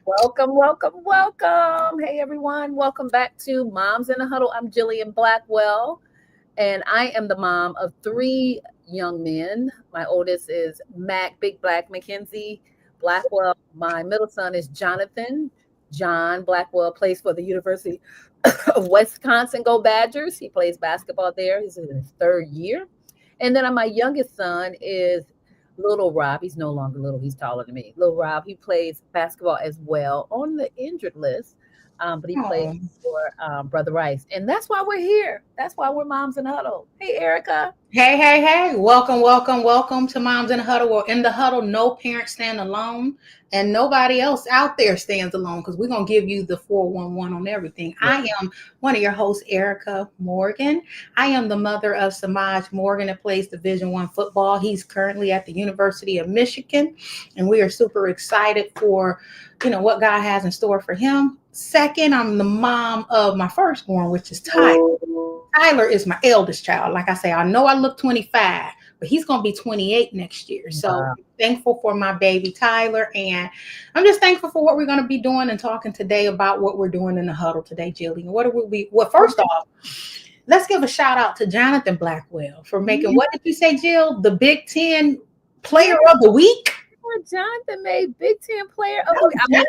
Welcome, welcome, welcome. Hey, everyone. Welcome back to Moms in a Huddle. I'm Jillian Blackwell, and I am the mom of three young men. My oldest is Mac Big Black Mackenzie Blackwell. My middle son is Jonathan. John Blackwell plays for the University of Wisconsin Go Badgers. He plays basketball there. He's in his third year. And then my youngest son is Little Rob. He's no longer little. He's taller than me. Little Rob. He plays basketball as well on the injured list, but he plays Oh, for Brother Rice. And that's why we're here. That's why we're Moms in Huddle. Hey, Erika. hey, hey, hey. Welcome, welcome, welcome to Moms in the Huddle. Or in the Huddle, no parent stand alone and nobody else out there stands alone because we're going to give you the 411 on everything. Yeah. I am one of your hosts, Erika Morgan. I am the mother of Samaj Morgan that plays Division I football. He's currently at the University of Michigan, and we are super excited for, what God has in store for him. Second, I'm the mom of my firstborn, which is Tyler. Tyler is my eldest child. Like I say, I know I look 25, but he's going to be 28 next year. So Wow. I'm thankful for my baby Tyler. And I'm just thankful for what we're going to be doing and talking today about what we're doing in the huddle today, Jillian. What are we? Well, first off, let's give a shout out to Jonathan Blackwell for making, what did you say, Jill? The Big Ten Player of the Week? Jonathan made Big Ten Player of the Week.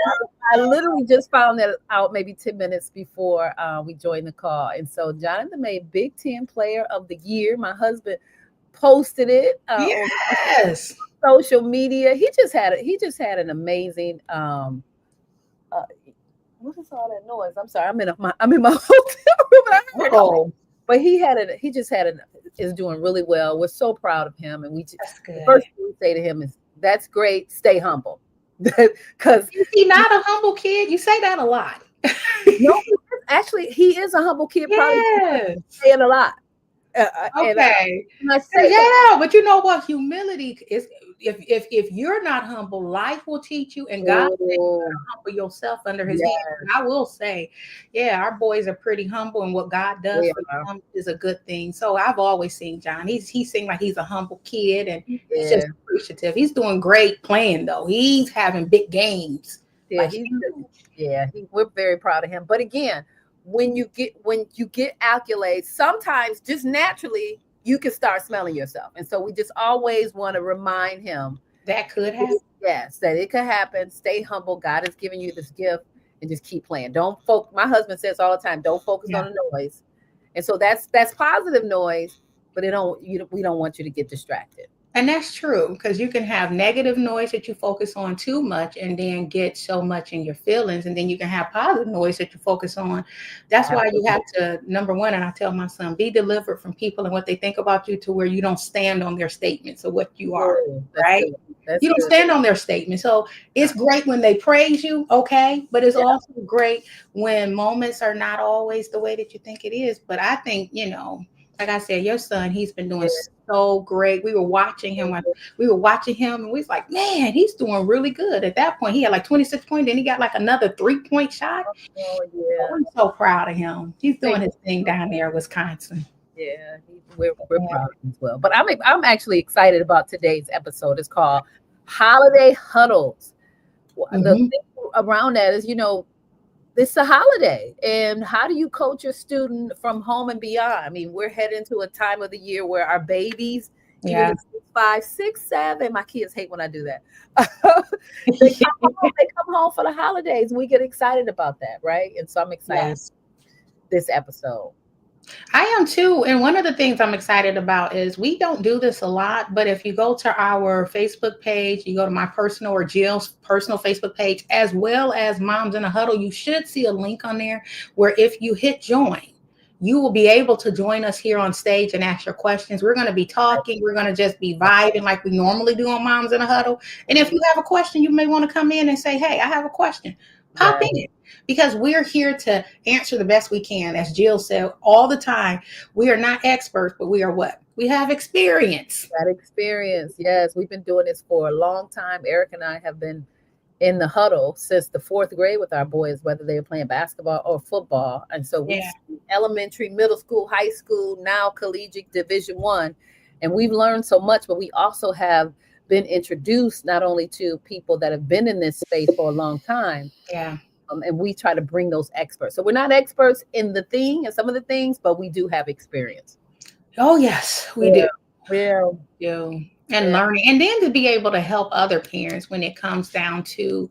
I literally just found that out maybe 10 minutes before we joined the call. And so Jonathan made Big Ten Player of the Year. My husband posted it on Yes. social media. He just had an amazing uh, what is all that noise? I'm sorry. I'm in my hotel room and I heard it. Oh, But he just had an is doing really well. We're so proud of him, and that's the good. first thing we say to him is, "That's great. Stay humble," because Is he not a humble kid? You say that a lot. no, actually, he is a humble kid. Probably Yes. saying a lot, Okay. and I say that. Yeah, but you know what? Humility is, if you're not humble, life will teach you, and God said you Oh, gotta humble yourself under His hand. yeah, And I will say, yeah, our boys are pretty humble, and what God does they for are. them is a good thing. So I've always seen John. He seemed like he's a humble kid, and he's Yeah, just appreciative. He's doing great playing though. He's having big games, yeah, like he's huge. yeah. We're very proud of him. But again, when you get accolades, sometimes just naturally you can start smelling yourself, and so we just always want to remind him. That could happen. Yes, that it could happen. Stay humble. God has given you this gift, and just keep playing. Don't focus. My husband says all the time, "Don't focus on Yeah. the noise." And so that's positive noise, but we don't want you to get distracted. And that's true because you can have negative noise that you focus on too much and then get so much in your feelings. And then you can have positive noise that you focus on. That's why you have Absolutely. to, number one, and I tell my son, be delivered from people and what they think about you to where you don't stand on their statements of what you are, That's right? good. That's You don't good. stand on their statement. So it's great when they praise you, okay, but it's Yeah. also great when moments are not always the way that you think it is. But I think, like I said, your son, he's been doing Yeah. so great. We were watching him and we was like, man, he's doing really good. At that point, he had like 26 points, then he got like another 3-point shot. Oh So yeah. we're so proud of him. He's Thank doing his thing you. down there in Wisconsin. Yeah, we're proud of him as well. But I'm actually excited about today's episode. It's called Holiday Huddles. The Hmm. thing around that is, it's a holiday, and how do you coach your student from home and beyond? I mean, we're heading to a time of the year where our babies, even Yeah. the 5, 6, 7, my kids hate when I do that. They come home for the holidays. We get excited about that, right? And so I'm excited Yes. this episode. I am too. And one of the things I'm excited about is we don't do this a lot, but if you go to our Facebook page, you go to my personal or Jill's personal Facebook page, as well as Moms in a Huddle, you should see a link on there where if you hit join, you will be able to join us here on stage and ask your questions. We're going to be talking. We're going to just be vibing like we normally do on Moms in a Huddle. And if you have a question, you may want to come in and say, hey, I have a question. Pop Right. in because we're here to answer the best we can. As Jill said all the time, we are not experts, but we are what? We have experience. That experience. Yes, we've been doing this for a long time. Eric and I have been in the huddle since the fourth grade with our boys, whether they were playing basketball or football. And so we Yeah. see elementary, middle school, high school, now collegiate Division 1, and we've learned so much. But we also have been introduced not only to people that have been in this space for a long time, Yeah. and we try to bring those experts. So we're not experts in the thing and some of the things, but we do have experience. Oh yes, we Yeah, do. yeah, Do. And yeah. learning, and then to be able to help other parents when it comes down to,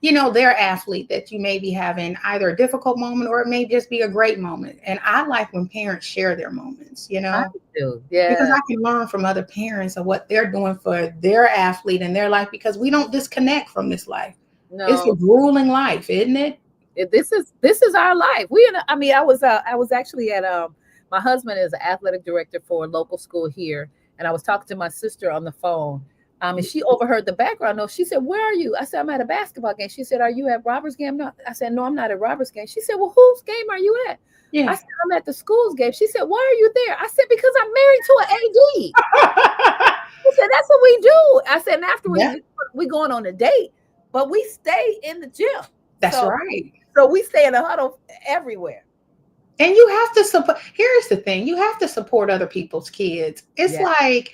their athlete that you may be having either a difficult moment or it may just be a great moment. And I like when parents share their moments, I do. because Yeah. I can learn from other parents of what they're doing for their athlete and their life, because we don't disconnect from this life. It's a No, grueling life, isn't it? this is our life. I mean, I was actually at my husband is an athletic director for a local school here, and I was talking to my sister on the phone. And she overheard the background noise. She said, "Where are you?" I said, "I'm at a basketball game." She said, "Are you at Robert's game?" No, I said, "No, I'm not at Robert's game." She said, "Well, whose game are you at?" I Yeah. said, "I'm at the school's game." She said, "Why are you there?" I said, "Because I'm married to an AD." She said, "That's what we do." I said, "And afterwards, Yeah, we going on a date, but we stay in the gym." that's So right. we stay in a huddle everywhere. And you have to support. Here's the thing: you have to support other people's kids. It's Yeah, like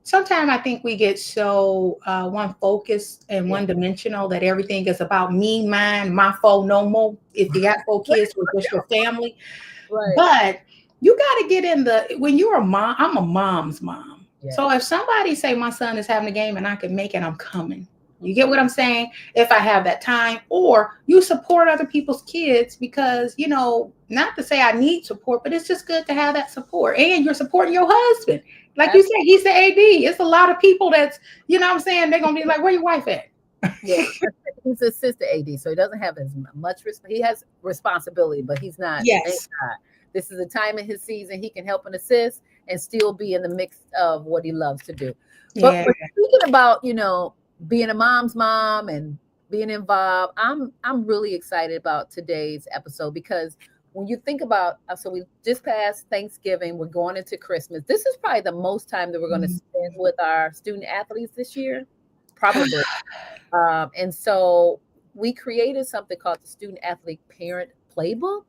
sometimes I think we get so one focused and yeah. one dimensional that everything is about me, mine, my foe, no more. If you got four kids, or just your family, Right. but you got to get in the when you're a mom. I'm a mom's mom, so Yes. if somebody say my son is having a game and I can make it, I'm coming. You get what I'm saying? If I have that time, or you support other people's kids, because not to say I need support, but it's just good to have that support, and you're supporting your husband. Like you Absolutely. said, he's the AD. It's a lot of people that's, what I'm saying, they're gonna be like, "Where your wife at?" Yeah. He's assistant AD, so he doesn't have as much. He has responsibility, but he's not. Thank Yes. God. This is a time in his season he can help and assist, and still be in the mix of what he loves to do. But Yeah. speaking about being a mom's mom and being involved, I'm really excited about today's episode because when you think about so we just passed Thanksgiving, we're going into Christmas. This is probably the most time that we're going to spend with our student athletes this year, probably. And so we created something called the Student Athlete Parent Playbook.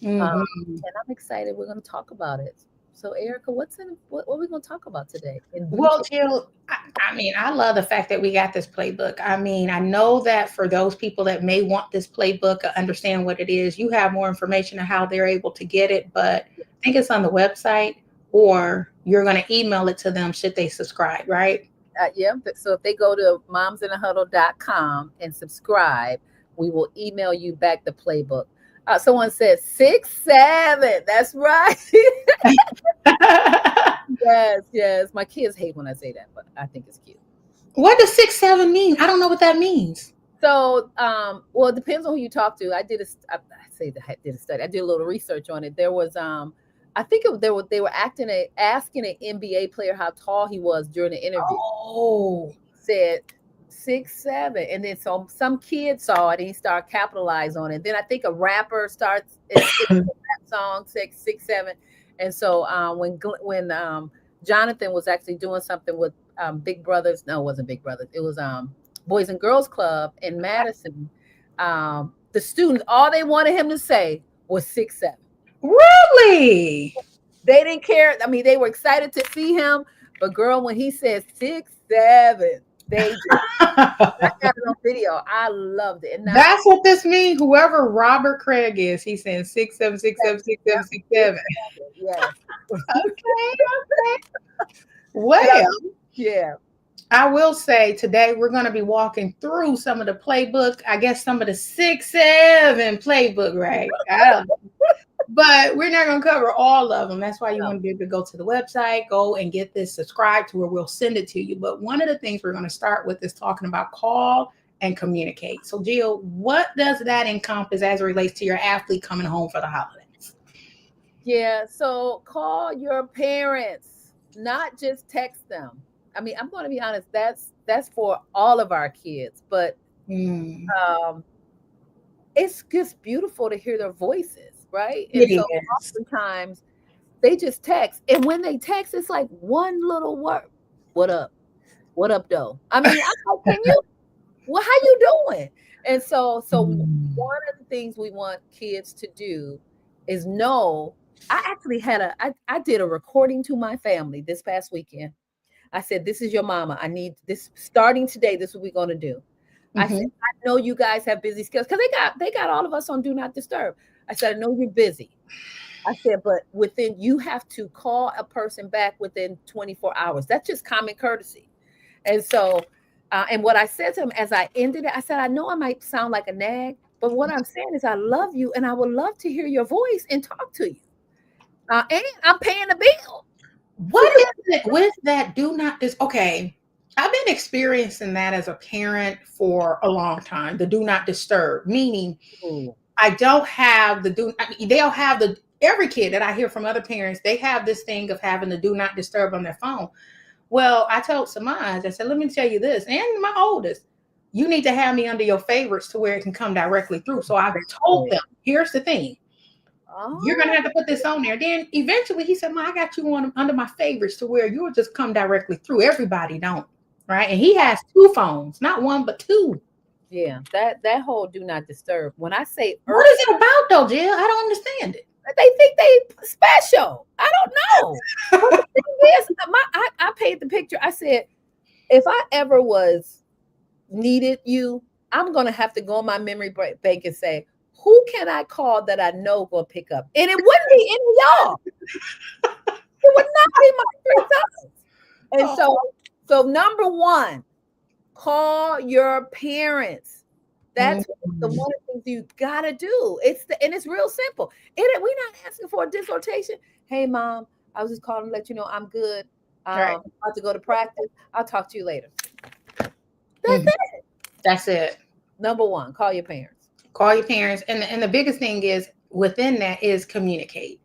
Um, Mhm. and I'm excited. We're going to talk about it. So, Erica, what are we going to talk about today in Well, detail? Jill, I mean, I love the fact that we got this playbook. I mean, I know that for those people that may want this playbook, understand what it is, you have more information on how they're able to get it, but I think it's on the website, or you're going to email it to them should they subscribe, right? Yeah. So if they go to momsinahuddle.com and subscribe, we will email you back the playbook. Someone said 6'7". That's right. Yes, yes. My kids hate when I say that, but I think it's cute. What does 6'7" mean? I don't know what that means. So, well, it depends on who you talk to. I say that I did a study. I did a little research on it. There was, I think they were asking an NBA player how tall he was during the interview. Oh, Said 6'7", and then some kid saw it and he started capitalizing on it. Then I think a rapper starts it's a rap song 6'7", and so when Jonathan was actually doing something with Big Brothers, no, it wasn't Big Brothers, it was Boys and Girls Club in Madison. The students, all they wanted him to say was 6'7". really? They didn't care. I mean, they were excited to see him, but girl, when he said 6'7", they just I got it on video. I loved it. And now, That's what this means. Whoever Robert Craig is, he's saying 6'7", 6'7", 6'7", yep, 6'7". 6'7", yes. Okay, okay. And Well, yeah, I will say today we're going to be walking through some of the playbook. I guess some of the 6'7" playbook, right? I don't know. But we're not going to cover all of them. That's why you no, want to be able to go to the website, go and get this subscribed to where we'll send it to you. But one of the things we're going to start with is talking about call and communicate. So, Jill, what does that encompass as it relates to your athlete coming home for the holidays? yeah. So call your parents, not just text them. I mean, I'm going to be honest. That's for all of our kids, but Mm, um, it's just beautiful to hear their voices, right? And it so is. oftentimes they just text, and when they text, it's like one little word. What up? What up, though? I mean, I'm like, can you? Well, how you doing? And so Mm. one of the things we want kids to do is know. I actually I did a recording to my family this past weekend. I said, this is your mama. I need this starting today. This is what we're going to do. I said, Mhm. I know you guys have busy schedules because they got all of us on do not disturb. I said, I know you're busy. I said, but you have to call a person back within 24 hours. That's just common courtesy. And so, and what I said to him as I ended it, I said, I know I might sound like a nag, but what I'm saying is I love you and I would love to hear your voice and talk to you. And I'm paying the bill. What is it with that do not dis okay, I've been experiencing that as a parent for a long time, the do not disturb, meaning Ooh, I don't have the do I mean, they'll have the every kid that I hear from other parents, they have this thing of having the do not disturb on their phone. Well, I told Samaj, I said, let me tell you this, and my oldest, you need to have me under your favorites to where it can come directly through. So I've told exactly. them, here's the thing. You're gonna Oh, have to put this on there. Then eventually he said, Ma, I got you on under my favorites to where you'll just come directly through. Everybody don't. Right. And he has two phones, not one, but two. yeah. That whole do not disturb. When I say What is urgent, it about though, Jill? I don't understand it. they think they special. I don't know. But the thing is, I paid the picture. I said, if I ever was needed you, I'm gonna have to go on my memory bank and say, who can I call that I know will pick up? And it wouldn't be any of y'all. It would not be my three sons. And Oh, so number one, call your parents. That's the mm, one of the things you gotta do. And it's real simple. We're not asking for a dissertation. Hey mom, I was just calling to let you know I'm good. right. About to go to practice. I'll talk to you later. That's Mhm. it. That's it. Number one, call your parents. Call your parents. And the biggest thing is within that is communicate.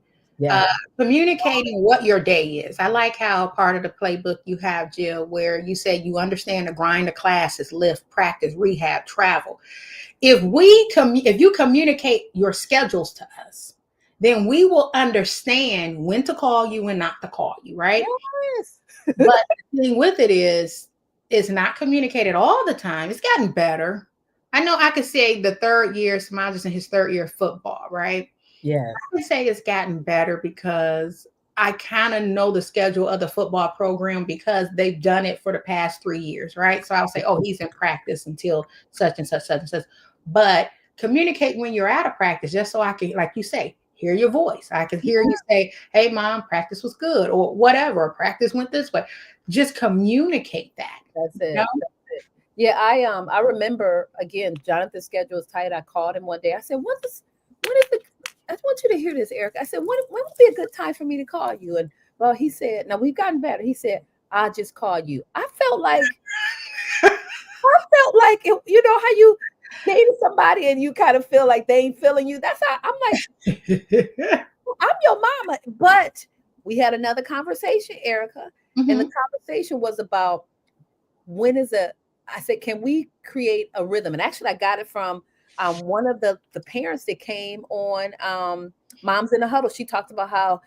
Uh, Yes. communicating what your day is. I like how part of the playbook you have, Jill, where you say you understand the grind of classes, lift, practice, rehab, travel. If you communicate your schedules to us, then we will understand when to call you and not to call you, right? Yes. But the thing with it is, it's not communicated all the time. It's gotten better. I know I could say the third year, Smiles is in his third year of football, right? Yes. I would say it's gotten better because I kind of know the schedule of the football program because they've done it for the past 3 years, right? So I'll say, oh, he's in practice until such and such, such and such. But communicate when you're out of practice, just so I can, like you say, hear your voice. I can hear you say, hey, mom, practice was good, or whatever, practice went this way. Just communicate that. That's You know? it. That's it. Yeah, I remember again, Jonathan's schedule was tight. I called him one day. I said, when is the I want you to hear this, Eric. I said, when would be a good time for me to call you? And well, he said, now we've gotten better. He said, I'll just call you. You know how you dated somebody and you kind of feel like they ain't feeling you. That's how I'm like, I'm your mama. But we had another conversation, Erica, and the Mhm. conversation was about when is a I said, can we create a rhythm? And actually I got it from one of the parents that came on Moms in the Huddle. She talked about how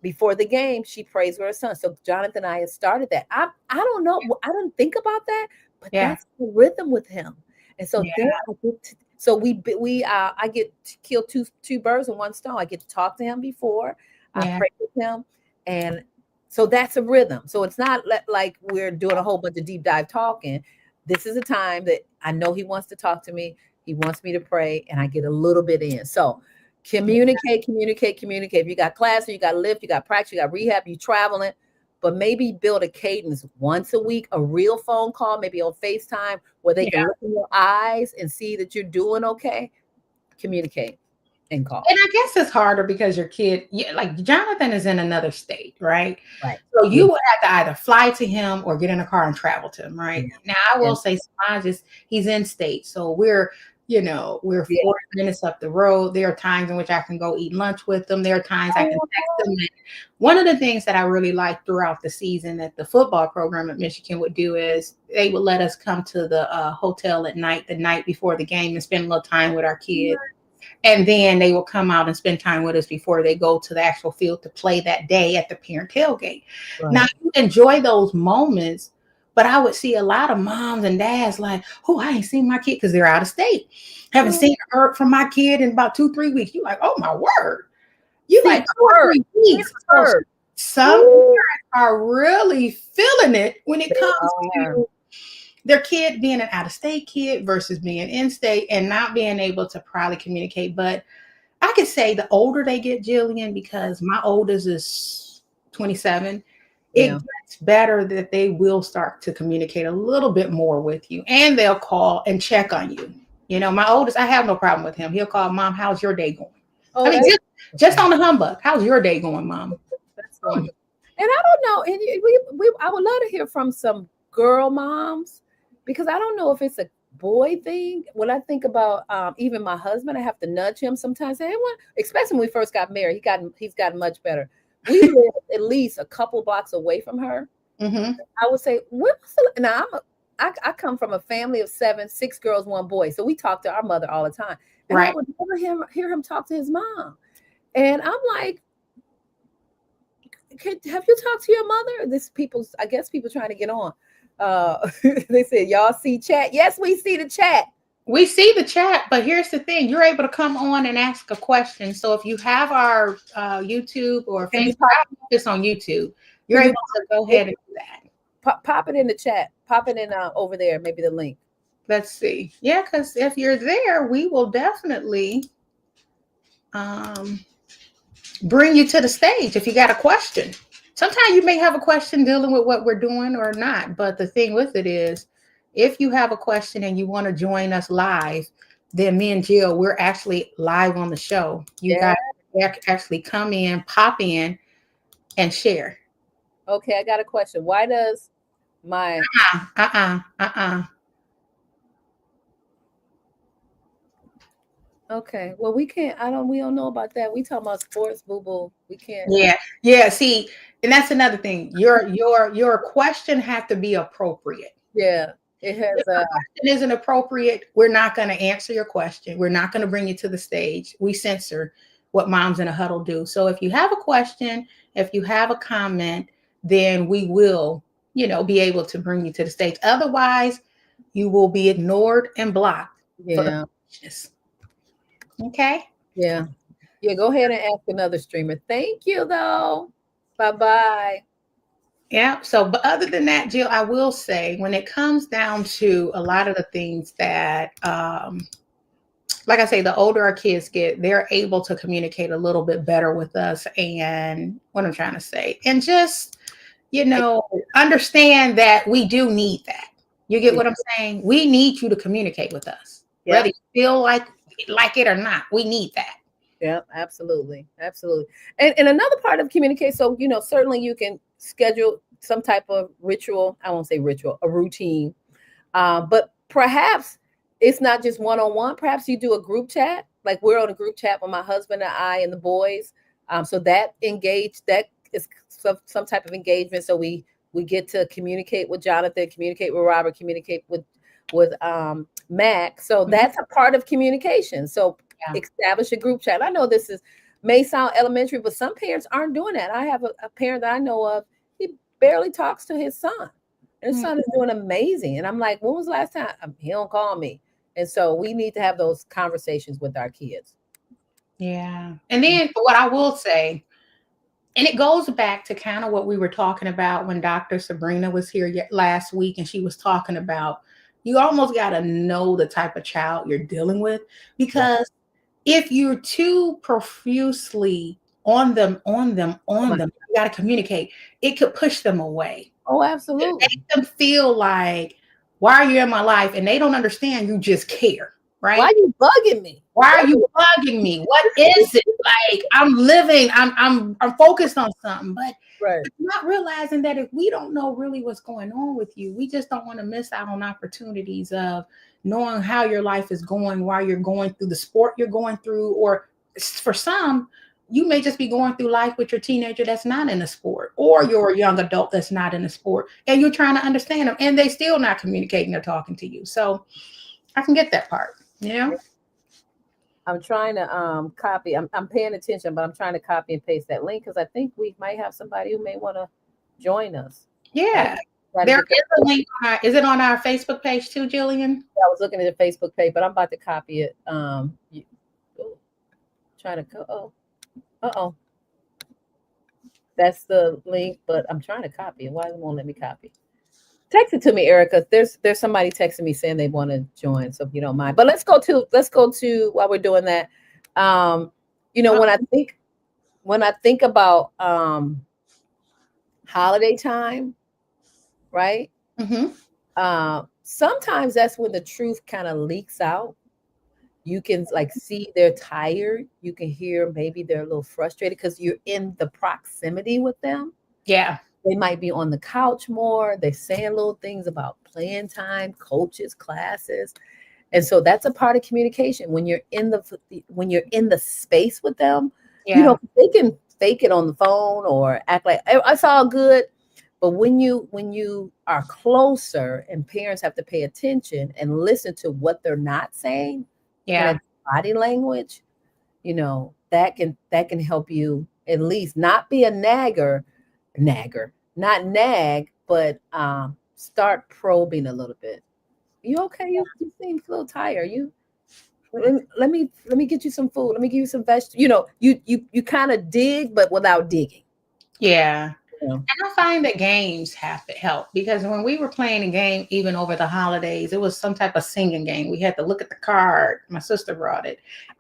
before the game she prays for her son. So Jonathan and I had started that. I don't know. I didn't think about that, but Yeah. that's the rhythm with him. And so Yeah. then I get to, so we I get to kill two birds with one stone. I get to talk to him before I Yeah. pray with him, and so that's a rhythm. So it's not like we're doing a whole bunch of deep dive talking. This is a time that I know he wants to talk to me. He wants me to pray, and I get a little bit in. So communicate, communicate, communicate. If you got class, you got lift, you got practice, you got rehab, you traveling, but maybe build a cadence once a week, a real phone call, maybe on FaceTime, where they can Yeah. look in your eyes and see that you're doing okay. Communicate and call. And I guess it's harder because your kid, yeah, like Jonathan is in another state, right? Right. So Yeah. you would have to either fly to him or get in a car and travel to him, right? Yeah. Now I Yeah. will say Samaj is he's in state. So we're Yeah. 40 minutes up the road. There are times in which I can go eat lunch with them. There are times I can text them. And one of the things that I really liked throughout the season that the football program at Michigan would do is they would let us come to the hotel at night, the night before the game, and spend a little time with our kids. And then they will come out and spend time with us before they go to the actual field to play that day at the parent tailgate. Now, Right. you enjoy those moments, but I would see a lot of moms and dads like, oh, I ain't seen my kid because they're out of state. Haven't Oh, seen or heard from my kid in about 2, 3 weeks. You're like, oh my word. You see, like the 2 or hurt. 3 See weeks. the So hurt. Some Ooh, parents are really feeling it when it they comes are. to their kid being an out-of-state kid versus being in-state and not being able to probably communicate. But I could say the older they get, Jillian, because my oldest is 27, it Yeah. gets better that they will start to communicate a little bit more with you and they'll call and check on you. You know, my oldest, I have no problem with him. He'll call, Mom, how's your day going? I Oh, mean, just on the humbug, how's your day going, Mom? that's Oh, wonderful. And I don't know. And I would love to hear from some girl moms because I don't know if it's a boy thing. When I think about even my husband, I have to nudge him sometimes. Say, hey, what? Especially when we first got married, he's gotten much better. We live at least a couple blocks away from her. mm-hmm. I would say, when was now I come from a family of seven, six girls, one boy. So we talk to our mother all the time. And I Right. would never hear him talk to his mom. And I'm like, have you talked to your mother? I guess people trying to get on. They said, y'all see chat? Yes, we see the chat. We see the chat, but here's the thing: you're able to come on and ask a question. So if you have our YouTube or Can you Facebook, I don't know if it's on YouTube, you're can you able to go it, ahead and do that. pop it in the chat? Pop it in over there, maybe the link. Let's see. Yeah, because if you're there, we will definitely um, bring you to the stage if you got a question. Sometimes you may have a question dealing with what we're doing or not, but the thing with it is, if you have a question and you want to join us live, then me and Jill, we're actually live on the show. You Yeah. guys actually come in, pop in, and share. Okay, I got a question. Why does my Uh-uh. okay? Well, we can't. I don't. We don't know about that. We talking about sports, boo boo. We can't. Yeah, yeah. See, and that's another thing. Your question have to be appropriate. Yeah, it has If the question isn't appropriate, we're not going to answer your question. We're not going to bring you to the stage. We censor what Moms in a Huddle do. So if you have a question, if you have a comment, then we will, be able to bring you to the stage. Otherwise, you will be ignored and blocked for the yeah, foolishness. Okay. yeah, yeah. Go ahead and ask another streamer. Thank you, though. Bye bye. Yeah. So, but other than that, Jill, I will say when it comes down to a lot of the things that like I say, the older our kids get, they're able to communicate a little bit better with us. And what I'm trying to say, and just, understand that we do need that. You get Yeah, what I'm saying? We need you to communicate with us, yeah, whether you feel like it or not. We need that. yeah. Absolutely, absolutely. And another part of communicate. So certainly you can schedule some type of ritual. I won't say ritual, a routine. But perhaps it's not just one on one. Perhaps you do a group chat. Like we're on a group chat with my husband and I and the boys. So that is some type of engagement. So we get to communicate with Jonathan, communicate with Robert, communicate with Mac. So Mhm. that's a part of communication. So Yeah. establish a group chat. I know this is may sound elementary, but some parents aren't doing that. I have a parent that I know of. He barely talks to his son and his Mm, son is doing amazing. And I'm like, when was the last time? He don't call me. And so we need to have those conversations with our kids. yeah. And then what I will say, and it goes back to kind of what we were talking about when Dr. Sabrina was here last week, and she was talking about you almost got to know the type of child you're dealing with, Yeah. because if you're too profusely Oh, on my. them, you got to communicate. It could push them away. Oh, It absolutely. makes them feel like, why are you in my life? And they don't understand you just care, Why right? are you bugging me? Why Why are you bugging me? What is it? Like, I'm living, I'm focused on something, but right. not realizing that if we don't know really what's going on with you, we just don't want to miss out on opportunities of knowing how your life is going while you're going through the sport you're going through, or for some, you may just be going through life with your teenager that's not in a sport, or your young adult that's not in a sport, and you're trying to understand them, and they still not communicating or talking to you. So I can get that part, I'm trying to copy. I'm paying attention, but I'm trying to copy and paste that link because I think we might have somebody who may want to join us. I Yeah. try to There get that. is a link is it on our Facebook page too, Jillian? I was looking at the Facebook page, but I'm about to copy it. Trying to go. Oh, uh oh. That's the link, but I'm trying to copy it. Why it won't let me copy? Text it to me, Erica. There's somebody texting me saying they want to join, so if you don't mind. But let's go to while we're doing that. Um, Oh, when I think about holiday time, right? mhm. Sometimes that's when the truth kind of leaks out. You can like see they're tired. You can hear maybe they're a little frustrated because you're in the proximity with them. Yeah, They might be on the couch more. They're saying little things about playing time, coaches, classes. And so that's a part of communication. When you're in the space with them, yeah, they can fake it on the phone or act like it's all good. But when you are closer and parents have to pay attention and listen to what they're not saying and yeah, at body language, that can help you at least not be a nagger, not nag, but start probing a little bit. You okay? You seem a little tired. Let me get you some food. Let me give you some vegetables. You kind of dig, but without digging. yeah. You know? And I find that games have to help because when we were playing a game, even over the holidays, it was some type of singing game. We had to look at the card. My sister brought it,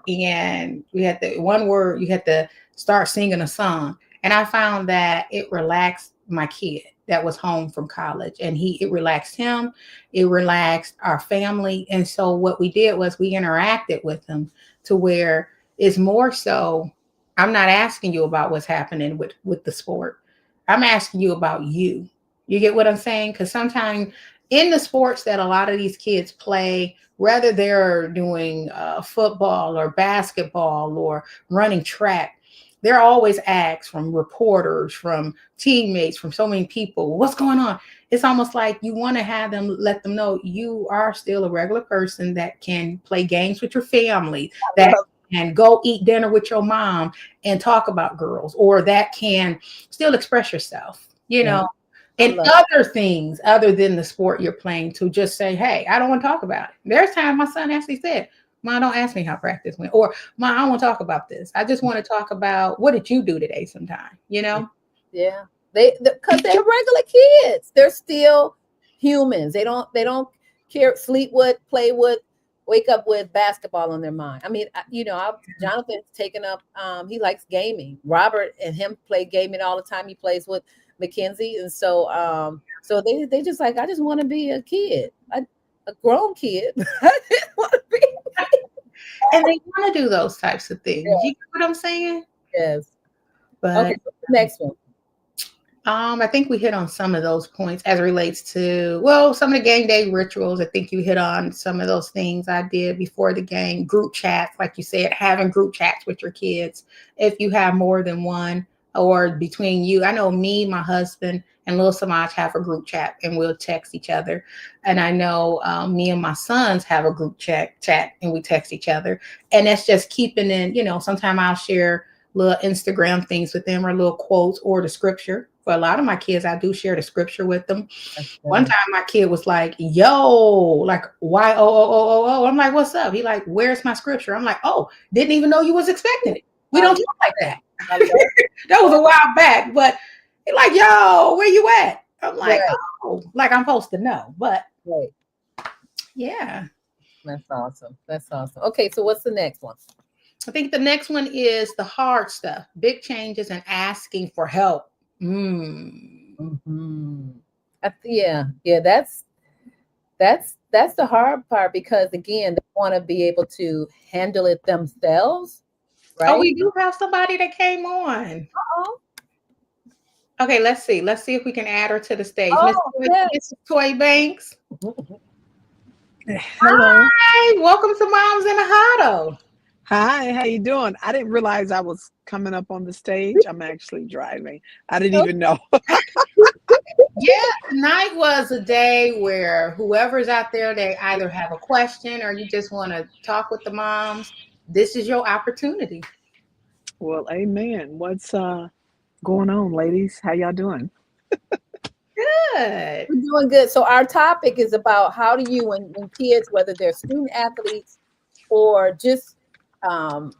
and we had the one word. You had to start singing a song, and I found that it relaxed my kid that was home from college, and it relaxed him, it relaxed our family, and so what we did was we interacted with them to where it's more so. I'm not asking you about what's happening with the sport. I'm asking you about you. You get what I'm saying? Because sometimes in the sports that a lot of these kids play, whether they're doing football or basketball or running track, they're always asked from reporters, from teammates, from so many people, what's going on? It's almost like you want to have them let them know you are still a regular person that can play games with your family, that can go eat dinner with your mom and talk about girls, or that can still express yourself, Yeah, I and love. other things other than the sport you're playing to just say, hey, I don't want to talk about it. There's times my son actually said, Mom, don't ask me how practice went. Or, Mom, I don't want to talk about this. I just want to talk about what did you do today sometime, Yeah, because they're regular kids. They're still humans. They don't care, sleep with, play with, wake up with basketball on their mind. I mean, Jonathan's taken up. He likes gaming. Robert and him play gaming all the time. He plays with Mackenzie, and so they just like, I just want to be a kid, a grown kid. I just want to be. And they want to do those types of things. You Yeah, get what I'm saying? yes. Okay. But Next one. I think we hit on some of those points as it relates to, well, some of the game day rituals. I think you hit on some of those things I did before the game. Group chats, like you said, having group chats with your kids if you have more than one, or between you. I know me, my husband, and Lil Samaj have a group chat and we'll text each other. And I know me and my sons have a group chat and we text each other. And that's just keeping in, sometimes I'll share little Instagram things with them or little quotes or the scripture. For a lot of my kids, I do share the scripture with them. That's One good. time my kid was like, yo, like Y-O-O-O-O-O. I'm like, what's up? He like, where's my scripture? I'm like, oh, didn't even know you was expecting it. We I don't love talk like that. I love That was a while back, but he like, yo, where you at? I'm like, right, oh, like I'm supposed to know. But right. yeah, That's awesome. That's awesome. Okay, so what's the next one? I think the next one is the hard stuff, big changes and asking for help. Mm. Hmm. Yeah. That's the hard part because again, they want to be able to handle it themselves, Oh, right? we do have somebody that came on. Oh, Okay, let's see. Let's see if we can add her to the stage. oh, yeah. Mrs. Toy Banks. Hello. Hi, welcome to Moms in a Huddle. Hi, how you doing? I didn't realize I was coming up on the stage. I'm actually driving. I didn't even know. Yeah, tonight was a day where whoever's out there, they either have a question or you just want to talk with the moms. This is your opportunity. Well, amen. What's going on, ladies? How y'all doing? Good. We're doing good. So our topic is about how do you, when kids, whether they're student athletes or just an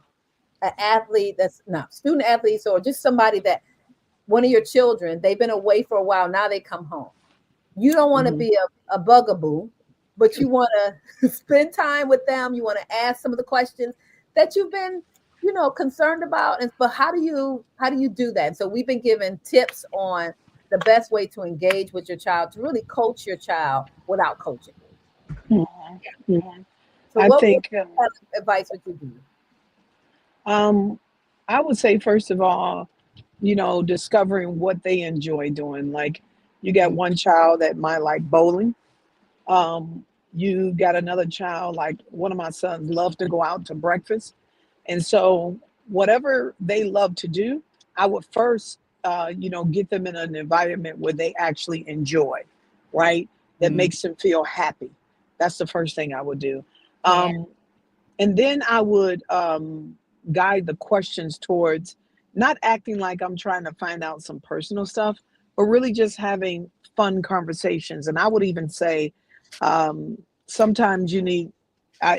athlete that's not student athletes or just somebody that one of your children, they've been away for a while, now they come home. You don't want to Mhm. be a bugaboo, but you want to spend time with them. You want to ask some of the questions that you've been, concerned about. And but how do you do that? So we've been given tips on the best way to engage with your child, to really coach your child without coaching. Mhm. Mhm. So I what think kind of advice would you give? um, I would say first of all, discovering what they enjoy doing. Like you got Mhm. one child that might like bowling. You got another child, like one of my sons loves to go out to breakfast. And so whatever they love to do, I would first, get them in an environment where they actually enjoy, right? That Mhm. makes them feel happy. That's the first thing I would do. Yeah. Um, and then I would guide the questions towards not acting like I'm trying to find out some personal stuff, but really just having fun conversations. And I would even say um, sometimes you need,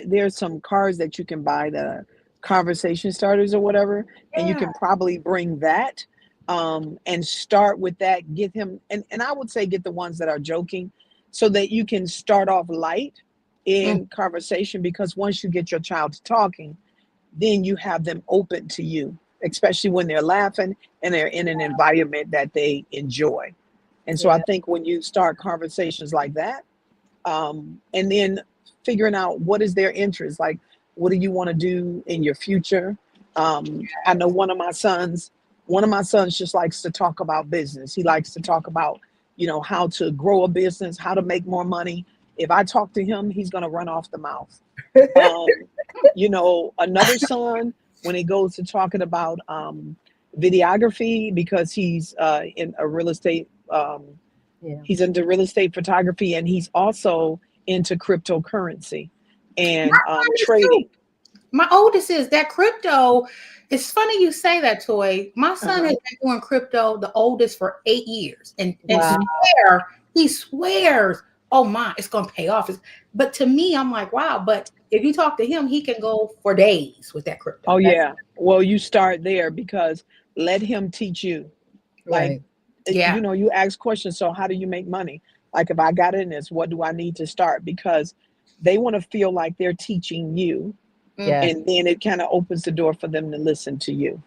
there's some cards that you can buy, the conversation starters or whatever, and you Yeah. can probably bring that and start with that. Get him, and I would say get the ones that are joking so that you can start off light Mm. in conversation, because once you get your child to talking, then you have them open to you, especially when they're laughing and they're in an environment that they enjoy. And so I Yeah. think when you start conversations like that, and then figuring out what is their interest, like what do you want to do in your future. I know one of my sons just likes to talk about business. He likes to talk about how to grow a business, how to make more money. If I talk to him, he's going to run off the mouth. um, Another son, when it goes to talking about videography, because Yeah. he's into real estate photography, and he's also into cryptocurrency and Mine is too. trading. My oldest is that crypto. It's funny you say that, Toy. My son Uh-huh. has been doing crypto, the oldest, for 8 years, and Hmm. he swears, oh my, it's gonna pay off. But to me, I'm like, wow. But if you talk to him, he can go for days with that Oh crypto. That's yeah. Well, you start there, because let him teach you. Like, Right. yeah, you ask questions. So how do you make money? Like, if I got in this, what do I need to start? Because they want to feel like they're teaching you, mm, Yes. and then it kind of opens the door for them to listen to you.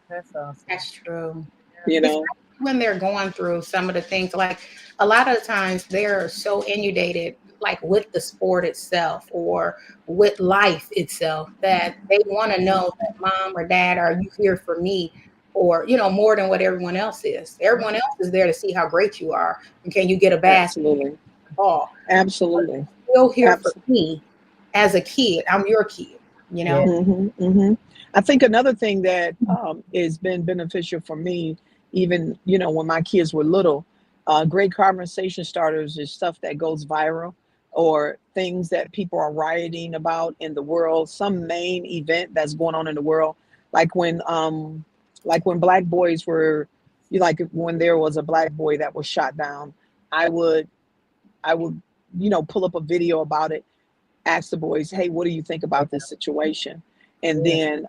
That's awesome. that's true. You It's know. when they're going through some of the things, like a lot of the times they're so inundated, like with the sport itself or with life itself, that they want to know that mom or dad, are you here for me? Or, more than what everyone else is. Everyone else is there to see how great you are. And can you get a basket, Absolutely. a ball? Are Absolutely. you still here for Absolutely. me as a kid? I'm your kid, you Yeah. know? Hmm. Hmm. I think another thing that has been beneficial for me, even when my kids were little, great conversation starters is stuff that goes viral, or things that people are rioting about in the world, some main event that's going on in the world, like when black boys were, like when there was a black boy that was shot down. I would i would pull up a video about it, ask the boys, hey, what do you think about this situation? And Yeah. then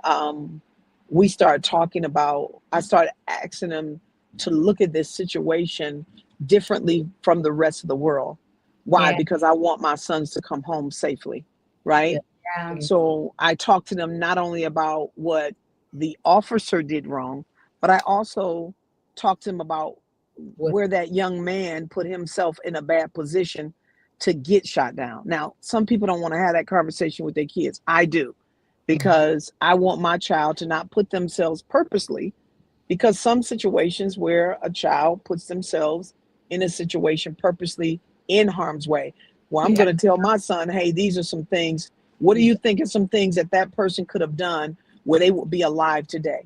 I started asking them to look at this situation differently from the rest of the world. Why? Yeah. Because I want my sons to come home safely, Yeah. right? Yeah. So I talked to them not only about what the officer did wrong, but I also talked to them about What? where that young man put himself in a bad position to get shot down. Now, some people don't want to have that conversation with their kids. I do, Mhm. because I want my child to not put themselves purposely, because some situations where a child puts themselves in a situation purposely in harm's way. Well, I'm Yeah. going to tell my son, hey, these are some things. What do you think of some things that that person could have done where they would be alive today?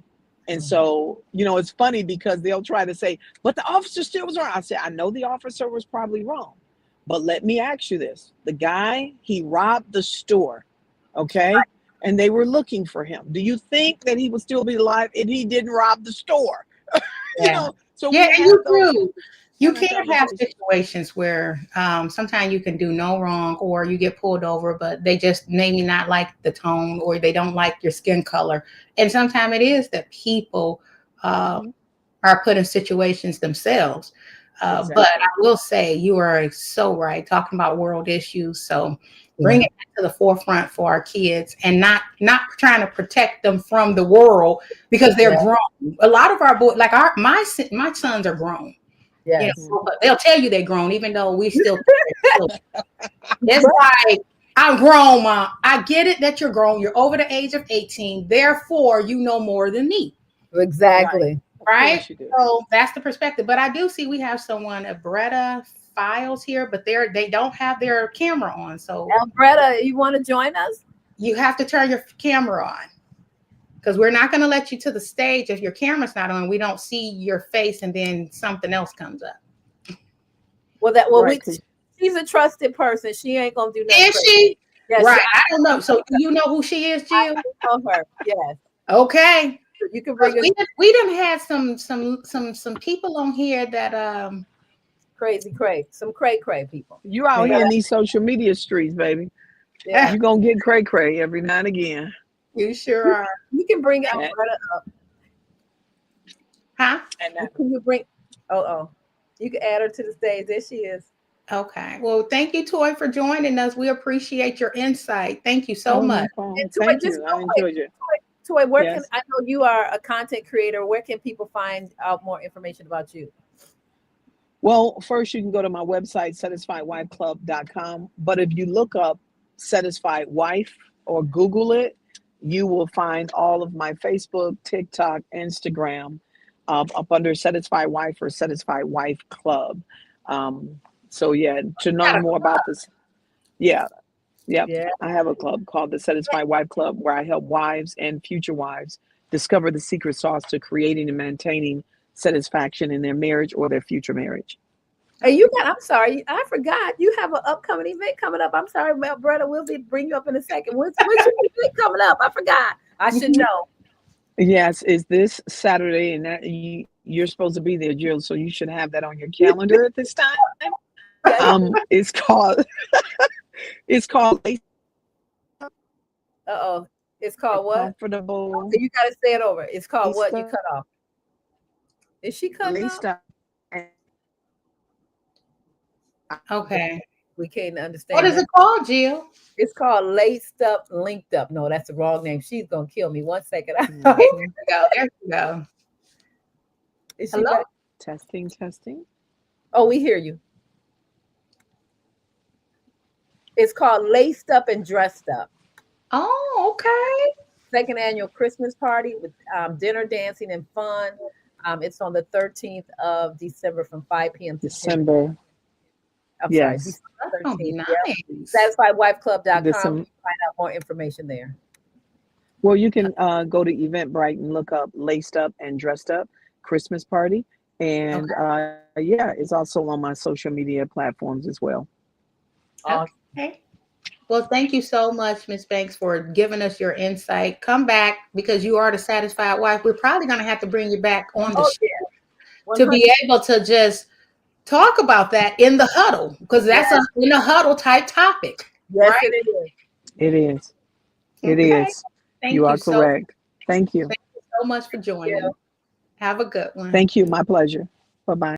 And Mhm. so, it's funny because they'll try to say, but the officer still was wrong. I said, I know the officer was probably wrong, but let me ask you this. The guy, he robbed the store, okay? And they were looking for him. Do you think that he would still be alive if he didn't rob the store? Yeah. So Yeah, we and have you those do. You kind of can have conversations. situations where sometimes you can do no wrong, or you get pulled over, but they just maybe not like the tone, or they don't like your skin color. And sometimes it is that people uh, Mhm. are put in situations themselves. Exactly. But I will say you are so right, talking about world issues. So bring it to the forefront for our kids, and not trying to protect them from the world because they're grown. A lot of our boys, like my sons are grown. You Yes. know, but they'll tell you they're grown, even though we still. It's like, I'm grown, Mom. I get it that you're grown. You're over the age of 18. Therefore, you know more than me. Exactly. Right? You do. So that's the perspective. But I do see we have someone, Bretta Files here, but they don't have their camera on. So Alberta, you want to join us? you have to turn your camera on. Because we're not going to let you to the stage if your camera's not on. We don't see your face and then something else comes up. Well, Right, she's a trusted person. She ain't gonna do nothing. Is she? Yes, Right. I don't know. So do you know who she is, Jill? I know her. Yes. Okay. You can bring us We done had some people on here that some cray people. you out here in these social media streets, baby. Yeah. You gonna get cray every now and again. you sure are. You can bring And, Alberta up. Huh? Can you bring you can add her to the stage. There she is. Okay. Well, thank you, Toy, for joining us. We appreciate your insight. Thank you so oh, much. no problem. And Toy, Thank just you. real I quick, enjoyed it. Toy, where can Yes. I know you are a content creator? Where can people find out more information about you? Well, first you can go to my website, satisfiedwifeclub.com. But if you look up Satisfied Wife or Google it, you will find all of my Facebook, TikTok, Instagram up under Satisfied Wife or Satisfied Wife Club. So yeah, to learn more about this, yeah, yep. Yeah. I have a club called the Satisfied Wife Club where I help wives and future wives discover the secret sauce to creating and maintaining satisfaction in their marriage or their future marriage. And I'm sorry, I forgot. You have an upcoming event coming up. I'm sorry, Mel Brother. We'll bring you up in a second. When's your event coming up? I forgot. I should know. Yes, is this Saturday, and you're supposed to be there, Jill. So you should have that on your calendar at this time. Yeah. It's called it's called Uh-oh. It's called what? Comfortable You gotta say it over. It's called what? You Laced cut off. Is she cutting off? Up. Okay. We can't understand. What is it called, Jill? It's called Laced Up, Linked Up. No, that's the wrong name. She's gonna kill me. 1 second. There you go. There you go. Is she Hello? back? Testing. Oh, we hear you. It's called Laced Up and Dressed Up. Oh, okay. Second annual Christmas party with dinner, dancing, and fun. It's on the 13th of December from 5 p.m. to 10. December. I'm Yes. sorry, That's gonna be December 13th. nice. Yep. SatisfiedWifeClub.com. You December. can find out more information there. Well, you can go to Eventbrite and look up Laced Up and Dressed Up Christmas Party. And yeah, it's also on my social media platforms as well. Okay. Well, thank you so much, Ms. Banks, for giving us your insight. Come back because you are the satisfied wife. We're probably going to have to bring you back on the show to be able to just talk about that in the huddle, because that's in a huddle type topic. Yes, right? it is. It is. It Okay. is. Thank You are correct. Thank you. Thank you so much for joining. Have a good one. Thank you. My pleasure. Bye-bye.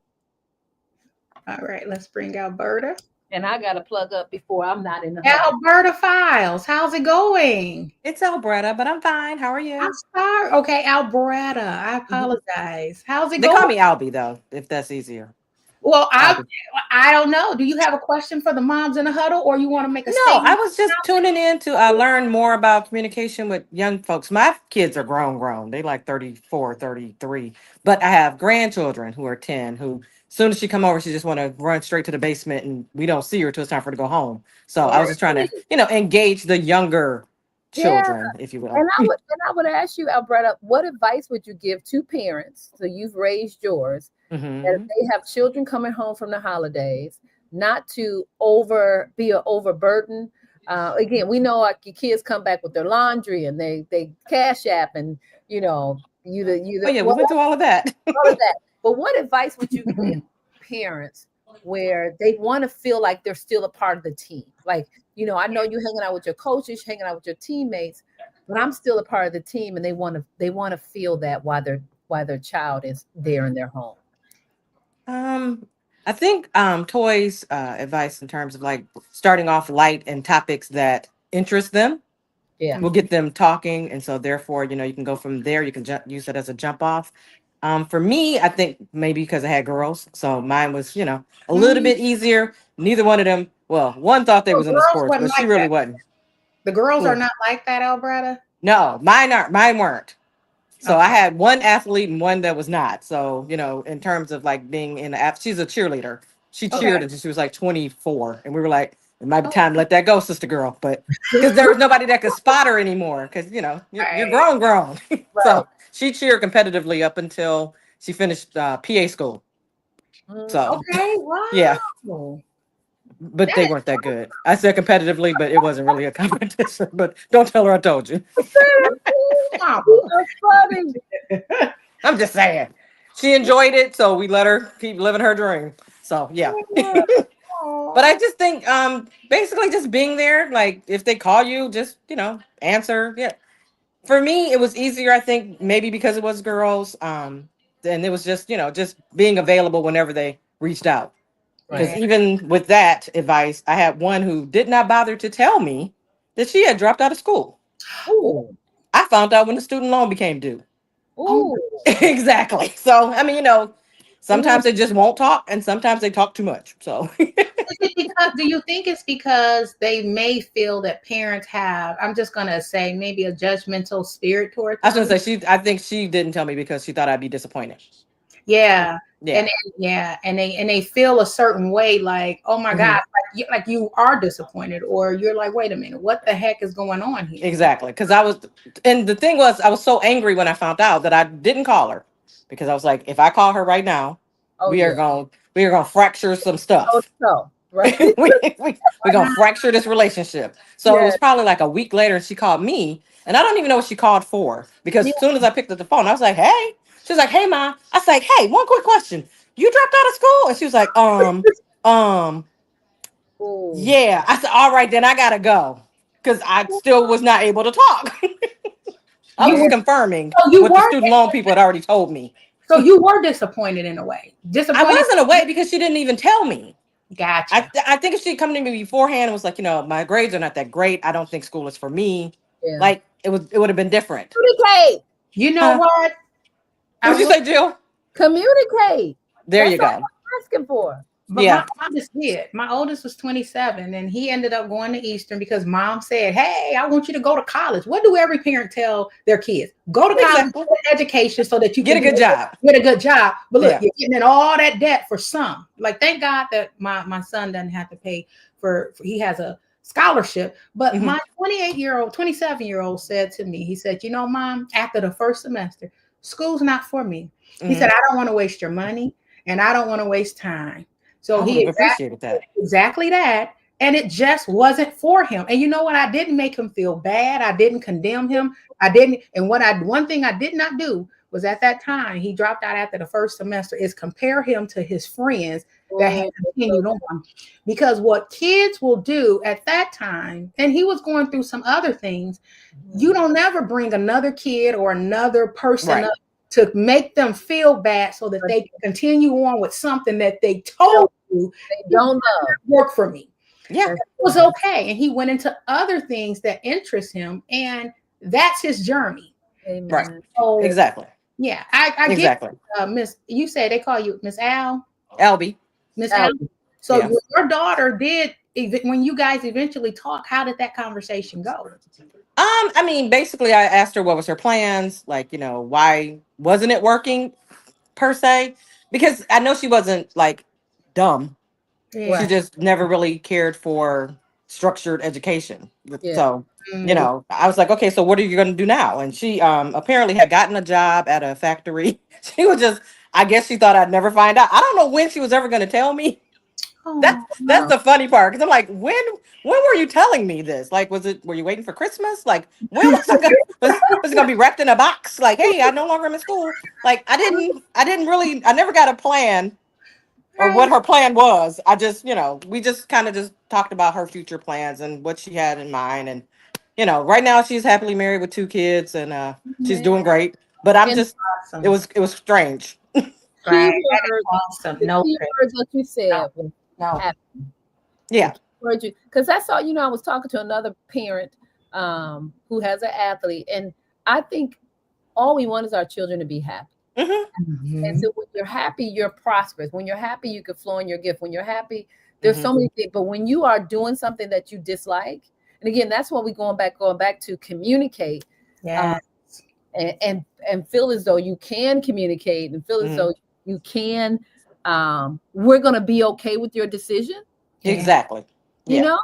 All right, let's bring Alberta. And I got to plug up before I'm not in the huddle. Alberta Files, how's it going? It's Alberta, but I'm fine. How are you? I'm sorry. Okay, Alberta. I apologize. How's it They going? call me Albie though, if that's easier. Well, Albie. I don't know. Do you have a question for the moms in the huddle, or you want to make a No, statement? I was just tuning in to learn more about communication with young folks. My kids are grown. They like 34, 33. But I have grandchildren who are 10 who, as soon as she come over, she just want to run straight to the basement and we don't see her till it's time for her to go home. So I was just trying to, engage the younger children, if you will. And I would ask you, Alberta, what advice would you give to parents? So you've raised yours. Mm-hmm. That if they have children coming home from the holidays, not to be an overburden. Again, we know like your kids come back with their laundry and they cash app and we went through all of that. But what advice would you give parents where they want to feel like they're still a part of the team? Like, I know you're hanging out with your coaches, hanging out with your teammates, but I'm still a part of the team, and they want to feel that while while their child is there in their home? I think toys advice in terms of like starting off light and topics that interest them Yeah. will get them talking, and so therefore, you can go from there. You can use it as a jump off. For me, I think maybe because I had girls, so mine was a little bit easier. Neither one of them. Well, one thought they Well, was into girls sports, wasn't but she like really that. wasn't. The girls are Cool. not like that, Alberta. No, mine aren't. Mine weren't. So I Okay. had one athlete and one that was not. So, in terms of like being in the she's a cheerleader. She Okay. cheered until she was like 24. And we were like, it might be Oh, time to let that go, sister girl. But because there was nobody that could spot her anymore. Because, you're right. grown. Right. So she cheered competitively up until she finished PA school. So, Okay. yeah. Wow. But That they is weren't that good. I said competitively, but it wasn't really a competition. But don't tell her I told you. wow. That's funny. I'm just saying. She enjoyed it, so we let her keep living her dream. So yeah. But I just think basically just being there, like if they call you, just answer. Yeah. For me, it was easier, I think, maybe because it was girls. And it was just being available whenever they reached out. Because Right. even with that advice, I had one who did not bother to tell me that she had dropped out of school. Ooh. I found out when the student loan became due. Oh, Ooh. Exactly. So, I mean, Ooh. sometimes they just won't talk and sometimes they talk too much. So, is it because, do you think it's because they may feel that parents have, I'm just going to say, maybe a judgmental spirit towards I was them? going to say, I think she didn't tell me because she thought I'd be disappointed. Yeah. Yeah. And they feel a certain way, like, oh my God, like you are disappointed, or you're like, wait a minute, what the heck is going on here? Exactly. And the thing was, I was so angry when I found out that I didn't call her because I was like, if I call her right now, Oh we are yeah. going, we are going to fracture some Oh stuff. no. Right. We're gonna fracture this relationship. So it Yeah. was probably like a week later, she called me, and I don't even know what she called for because Yeah. as soon as I picked up the phone, I was like, "Hey," she was like, "Hey, ma." I was like, "Hey, one quick question. You dropped out of school?" And she was like, um, Ooh. yeah." I said, "All right, then I gotta go," because I still was not able to talk. I was You Yeah. were, just confirming so you what the were, student loan people had already told me. so you were disappointed in a way. I Disappointed. was in a way because she didn't even tell me. Gotcha. I think if she'd come to me beforehand and was like, my grades are not that great. I don't think school is for me. Yeah. Like it would have been different. Communicate. You know Huh? what? I What'd you will, say, Jill? Communicate. There you That's all go. I'm asking for. but my Yeah. oldest did. My oldest was 27, and he ended up going to Eastern because mom said, "Hey, I want you to go to college." What do every parent tell their kids? Go to college, Exactly. get an education, so that you Get can a good job. get a good job. But look, Yeah. you're getting in all that debt for some. Like, thank God that my son doesn't have to pay for he has a scholarship. But Hmm. my 28-year-old, 27-year-old said to me, he said, Mom, after the first semester, school's not for me. He Hmm. said, I don't want to waste your money and I don't want to waste time. So I would he have appreciated that. exactly that. And it just wasn't for him. And you know what? I didn't make him feel bad. I didn't condemn him. I didn't. And one thing I did not do was at that time, he dropped out after the first semester, is compare him to his friends that had Oh, continued on. Because what kids will do at that time, and he was going through some other things, you don't ever bring another kid or another person Right. up to make them feel bad so that they can continue on with something that they told you they don't love. work for me. Yeah. That's It was okay. And he went into other things that interest him, and that's his journey. Right. Amen. So Exactly. yeah, I get Exactly. Miss, you say they call you Miss Al, Albie. Miss Al. Albie. So Yeah. your daughter did, when you guys eventually talk, how did that conversation go? I mean, basically, I asked her what was her plans, like, why wasn't it working per se? Because I know she wasn't like dumb. She Yeah. Right. just never really cared for structured education. Yeah. So, Mm. I was like, okay, so what are you going to do now? And she apparently had gotten a job at a factory. She was just, I guess she thought I'd never find out. I don't know when she was ever going to tell me. Oh, That's the funny part because I'm like, when were you telling me this? Like, were you waiting for Christmas? Like, when was it gonna be wrapped in a box? Like, hey, I no longer am in school. Like, I never got a plan or what right. her plan was. I just, we just kind of just talked about her future plans and what she had in mind. And, right now she's happily married with 2 kids and she's Yeah. doing great. But I'm And just, Awesome. it was strange. Right. keyword, Awesome. the No, keyword that you said was no. happy. Yeah. Because that's all, I was talking to another parent who has an athlete, and I think all we want is our children to be happy. Mm-hmm. And so when you're happy, you're prosperous. When you're happy, you can flow in your gift. When you're happy, there's so many things. But when you are doing something that you dislike, and again, that's what we're going back to communicate. Yeah. And feel as though you can communicate and feel as though you can, we're going to be okay with your decision. Exactly. You know?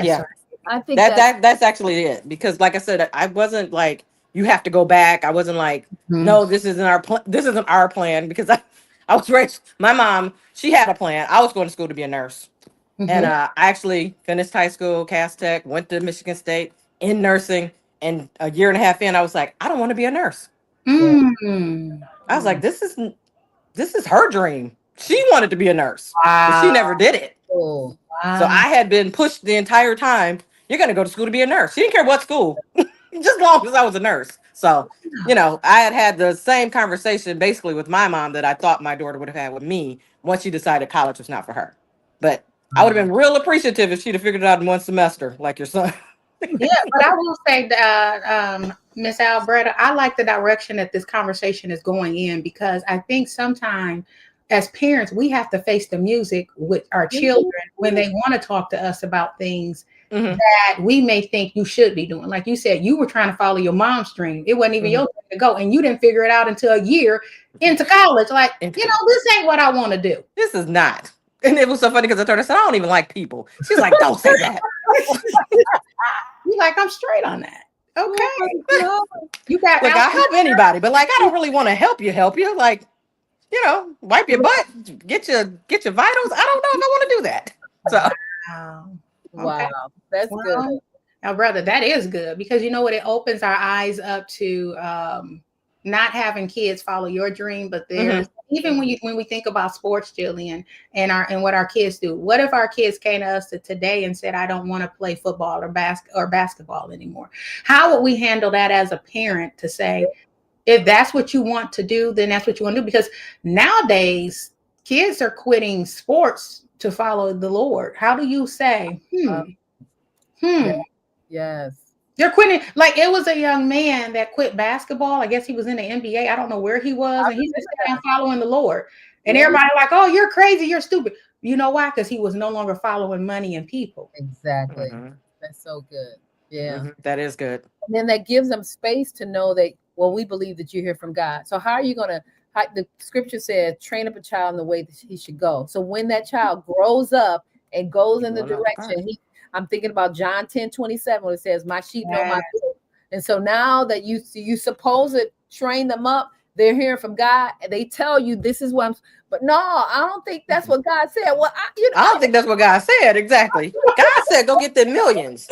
Yeah. Right. I think that's actually it. Because like I said, I wasn't like, you have to go back. I wasn't like, no, this isn't our plan, because I was raised, my mom, she had a plan. I was going to school to be a nurse. And I actually finished high school, Cass Tech, went to Michigan State in nursing. And a year and a half in, I was like, I don't want to be a nurse. I was like, this is her dream. She wanted to be a nurse, but she never did it. Oh, So I had been pushed the entire time. You're going to go to school to be a nurse. She didn't care what school, just as long as I was a nurse. So, I had the same conversation basically with my mom that I thought my daughter would have had with me once she decided college was not for her. But I would have been real appreciative if she'd have figured it out in one semester, like your son. Yeah, but I will say that, Miss Alberta, I like the direction that this conversation is going in, because I think sometimes as parents, we have to face the music with our children when they want to talk to us about things that we may think you should be doing. Like you said, you were trying to follow your mom's dream. It wasn't even your dream to go, and you didn't figure it out until a year into college. Like, this ain't what I want to do. This is not. And it was so funny because I told her, I said, I don't even like people. She's like, don't say that. You like, I'm straight on that. Okay. You got, look, I'll help anybody, but like, I don't really want to help you. Like, wipe your butt, get your vitals. I don't know if I want to do that. So wow. That's good. Now, brother, that is good, because you know what? It opens our eyes up to not having kids follow your dream, but there's even when we think about sports, Jillian, and what our kids do. What if our kids came to us today and said, I don't want to play football or basketball anymore? How would we handle that as a parent to say, if that's what you want to do, then that's what you want to do? Because nowadays kids are quitting sports to follow the Lord. How do you say, Yes. They're quitting. Like, it was a young man that quit basketball. I guess he was in the NBA. I don't know where he was. And he's just following the Lord. And everybody like, oh, you're crazy. You're stupid. You know why? Because he was no longer following money and people. Exactly. That's so good. Yeah. That is good. And then that gives them space to know that, well, we believe that you hear from God. So how are you going to, the scripture says, train up a child in the way that he should go. So when that child grows up and goes in the direction, I'm thinking about John 10:27, when it says, my sheep know my voice. And so now that you suppose to train them up, they're hearing from God, and they tell you this is what I'm. But no, I don't think that's what God said. Well, I don't think that's what God said. Exactly. God said, go get the millions.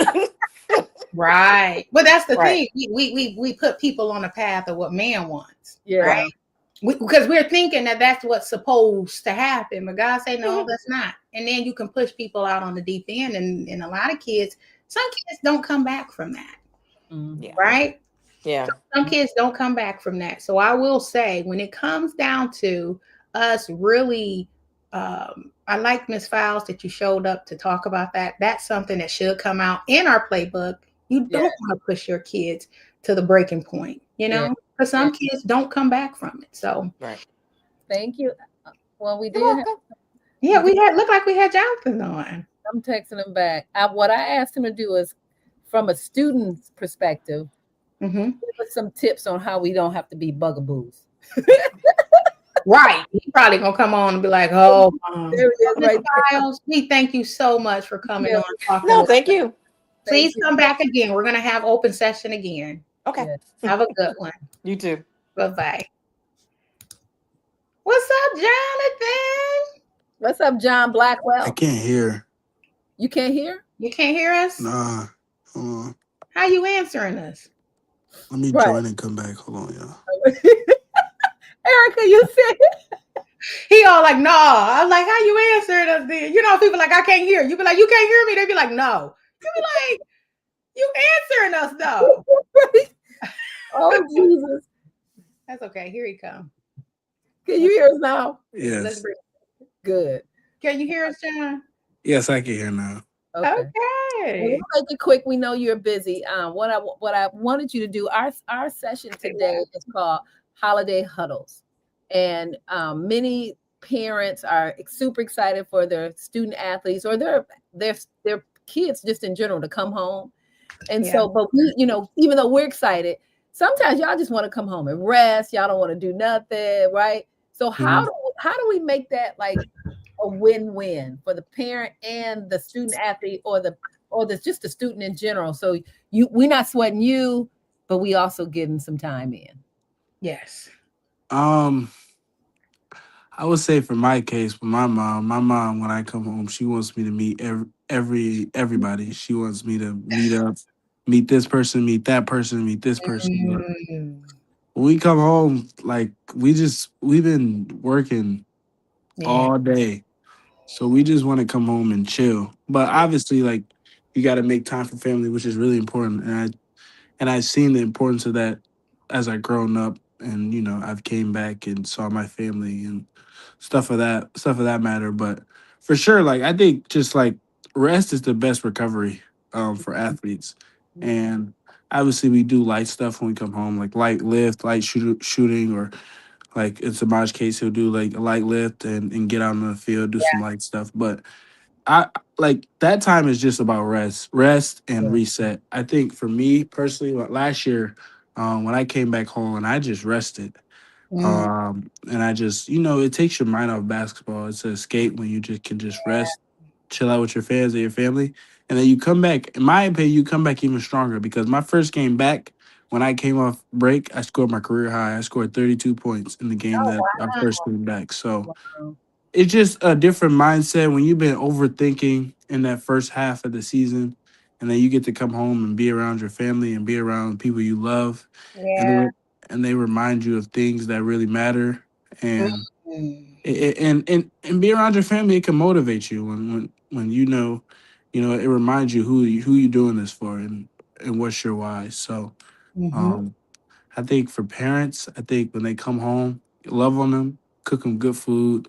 Right. But that's the thing. We put people on the path of what man wants. Yeah. Right. Because we're thinking that that's what's supposed to happen, but God said, no, that's not. And then you can push people out on the deep end, and a lot of kids, some kids don't come back from that. Right? Yeah. So some kids don't come back from that. So I will say, when it comes down to us really, I like Miss Fowles that you showed up to talk about that. That's something that should come out in our playbook. You don't want to push your kids to the breaking point, because some kids don't come back from it. So thank you. Well, we did. We looked like we had Jonathan on. I'm texting him back. What I asked him to do is, from a student's perspective, give us some tips on how we don't have to be bugaboos. Right. He's probably gonna come on and be like, oh, there he is, right Miles, we thank you so much for coming on and talking. No, thank you. Please come back again. We're gonna have open session again. Okay. Have a good one. You too. Bye-bye. What's up, Jonathan? What's up, John Blackwell? I can't hear. You can't hear? You can't hear us? Nah. Hold on. How you answering us? Let me join and come back. Hold on, y'all. Erika, you said he all like, no. I'm like, how you answering us then? People like, I can't hear. You be like, you can't hear me. They be like, no. You be like, you answering us though. Oh, Jesus. That's okay. Here he come. Can you hear us now? Let's Yes. bring. Good. Can you hear us, John? Yes, I can hear now. Okay. Well, we'll Okay. make it quick. We know you're busy. What I wanted you to do, our session today is called Holiday Huddles, and many parents are super excited for their student athletes or their kids just in general to come home. And Yeah. so, but we, even though we're excited, sometimes y'all just want to come home and rest. Y'all don't want to do nothing, right? So Mhm. how do we make that like a win-win for the parent and the student athlete or just the student in general? So we're not sweating you, but we also getting some time in. Yes. Um, I would say for my case, with my mom, when I come home, she wants me to meet everybody. She wants me to meet up, meet this person, meet that person, meet this person. But Mm, when we come home, like we've been working yeah. all day. So we just want to come home and chill. But obviously, like you got to make time for family, which is really important. And I've seen the importance of that as I grown up, and I've came back and saw my family and stuff of that matter. But for sure, like I think just like rest is the best recovery for athletes, and obviously we do light stuff when we come home, like light lift, shooting, or like in Samaj's case, he'll do like a light lift and get out on the field, do some light stuff. But I like that time is just about rest and reset. I think for me personally, like last year, when I came back home and I just rested, Mm, and I just it takes your mind off basketball. It's an escape when you just can just rest, chill out with your fans and your family, and then you come back. In my opinion, you come back even stronger because my first game back. When I came off break, I scored my career high. I scored 32 points in the game oh that I wow. first came back. So Wow. it's just a different mindset when you've been overthinking in that first half of the season, and then you get to come home and be around your family and be around people you love, and Yeah. they remind you of things that really matter, and Mm, and be around your family. It can motivate you when it reminds you who you doing this for, and what's your why. So mm-hmm. um, I think for parents, I think when they come home, love on them, cook them good food.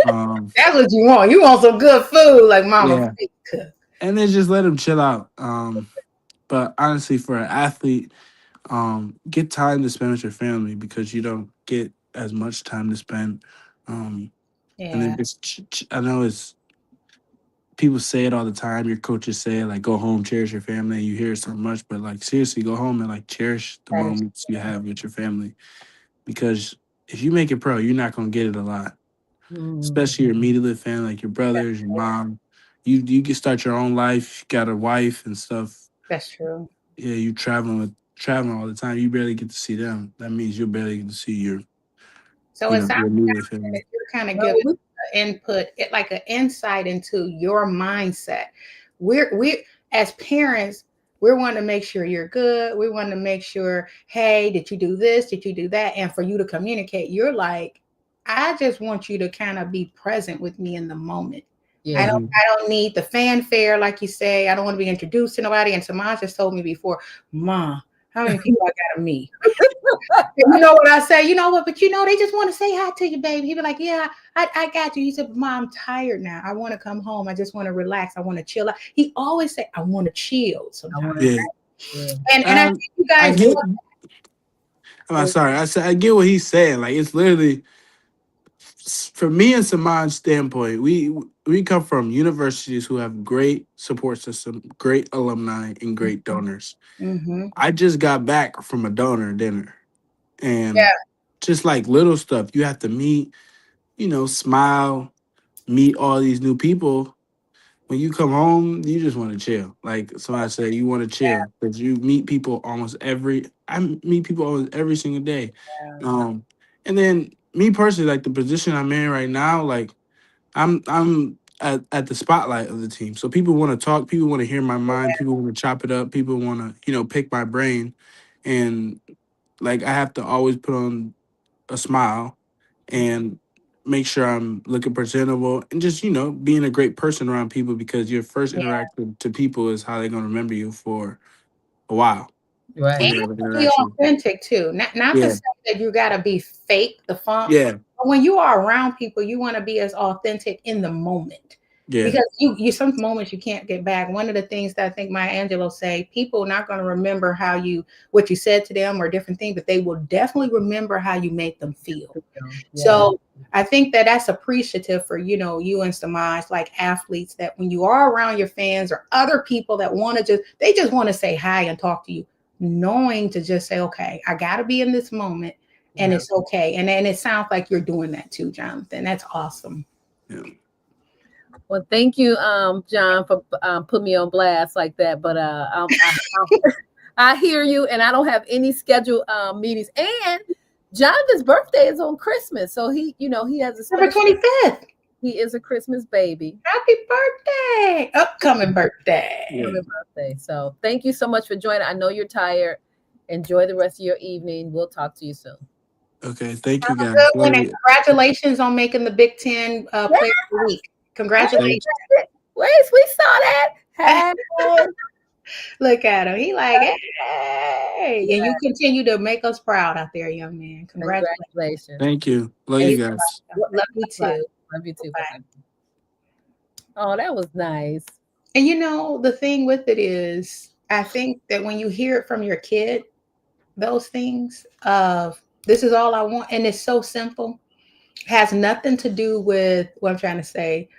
Um, That's what you want. You want some good food, like Mama yeah, Faith cook. and then just let them chill out. But honestly, for an athlete, get time to spend with your family because you don't get as much time to spend. Um, and then Yeah. just, I know it's people say it all the time. Your coaches say it, like go home, cherish your family. And you hear it so much, but like seriously, go home and like cherish the That is moments you have with your family because if you make it pro, you're not gonna get it a lot, Mm, especially your immediate family, like your brothers, your mom. You can start your own life. You got a wife and stuff. that's true. Yeah, you traveling all the time. You barely get to see them. That means you barely get to see So it sounds your immediate that family. you're kind of no, giving input, like an insight into your mindset. We as parents, we're wanting to make sure you're good. We want to make sure, hey, did you do this? Did you do that? And for you to communicate, you're like, I just want you to kind of be present with me in the moment. I yeah. don't Hmm. I don't need the fanfare, like you say. I don't want to be introduced to nobody. And Samaj just told me before, Ma, how many people I gotta meet? And you know what I say? You know what? But they just want to say hi to you, baby. He be like, yeah, I got you. He said, but Mom, I'm tired now. I want to come home. I just want to relax. I want to chill out. He always say, I want to chill I sometimes. want Yeah, to. Yeah. And I and think you I guys do. get. I'm sorry. I get what he's saying. Like it's literally for me and Saman's standpoint. We come from universities who have great support system, great alumni, and great donors. Mm-hmm. I just got back from a donor dinner, Yeah. and just like little stuff, you have to meet, smile, meet all these new people. When you come home, you just want to chill. Like somebody said, you want to chill because you meet people I meet people almost every single day. Um, and then me personally, like the position I'm in right now, like I'm at the spotlight of the team. So people want to talk, people want to hear my mind, people want to chop it up, people want to, pick my brain. And like I have to always put on a smile and make sure I'm looking presentable and just, being a great person around people because your first Yeah. interaction to people is how they're going to remember you for a while Right. when And you have an be interaction. authentic too. Not to Yeah. say that you gotta be fake, the funk. Yeah. But when you are around people, you want to be as authentic in the moment. Yeah. Because you some moments you can't get back. One of the things that I think Maya Angelou say, people are not going to remember what you said to them or different things, but they will definitely remember how you made them feel. Yeah. So I think that that's appreciative for, you and Samaj, like athletes, that when you are around your fans or other people that they just want to say hi and talk to you, knowing to just say, okay, I got to be in this moment and it's okay. And then it sounds like you're doing that too, Jonathan. That's awesome. Yeah. Well, thank you, John, for putting me on blast like that. But I hear you, and I don't have any scheduled meetings. And Jonathan's birthday is on Christmas, so he has a December 25th. He is a Christmas baby. Happy birthday! Upcoming birthday. Upcoming birthday. So thank you so much for joining. I know you're tired. Enjoy the rest of your evening. We'll talk to you soon. Okay, thank you guys. Good one, and congratulations on making the Big Ten Player of the Week. Congratulations. Wait, we saw that. Hey. Look at him. He like, hey. And you continue to make us proud out there, young man. Congratulations. Thank you. Love you guys. Love you too. Love you too. Bye. Oh, that was nice. And the thing with it is, I think that when you hear it from your kid, those things of this is all I want, and it's so simple, has nothing to do with what I'm trying to say,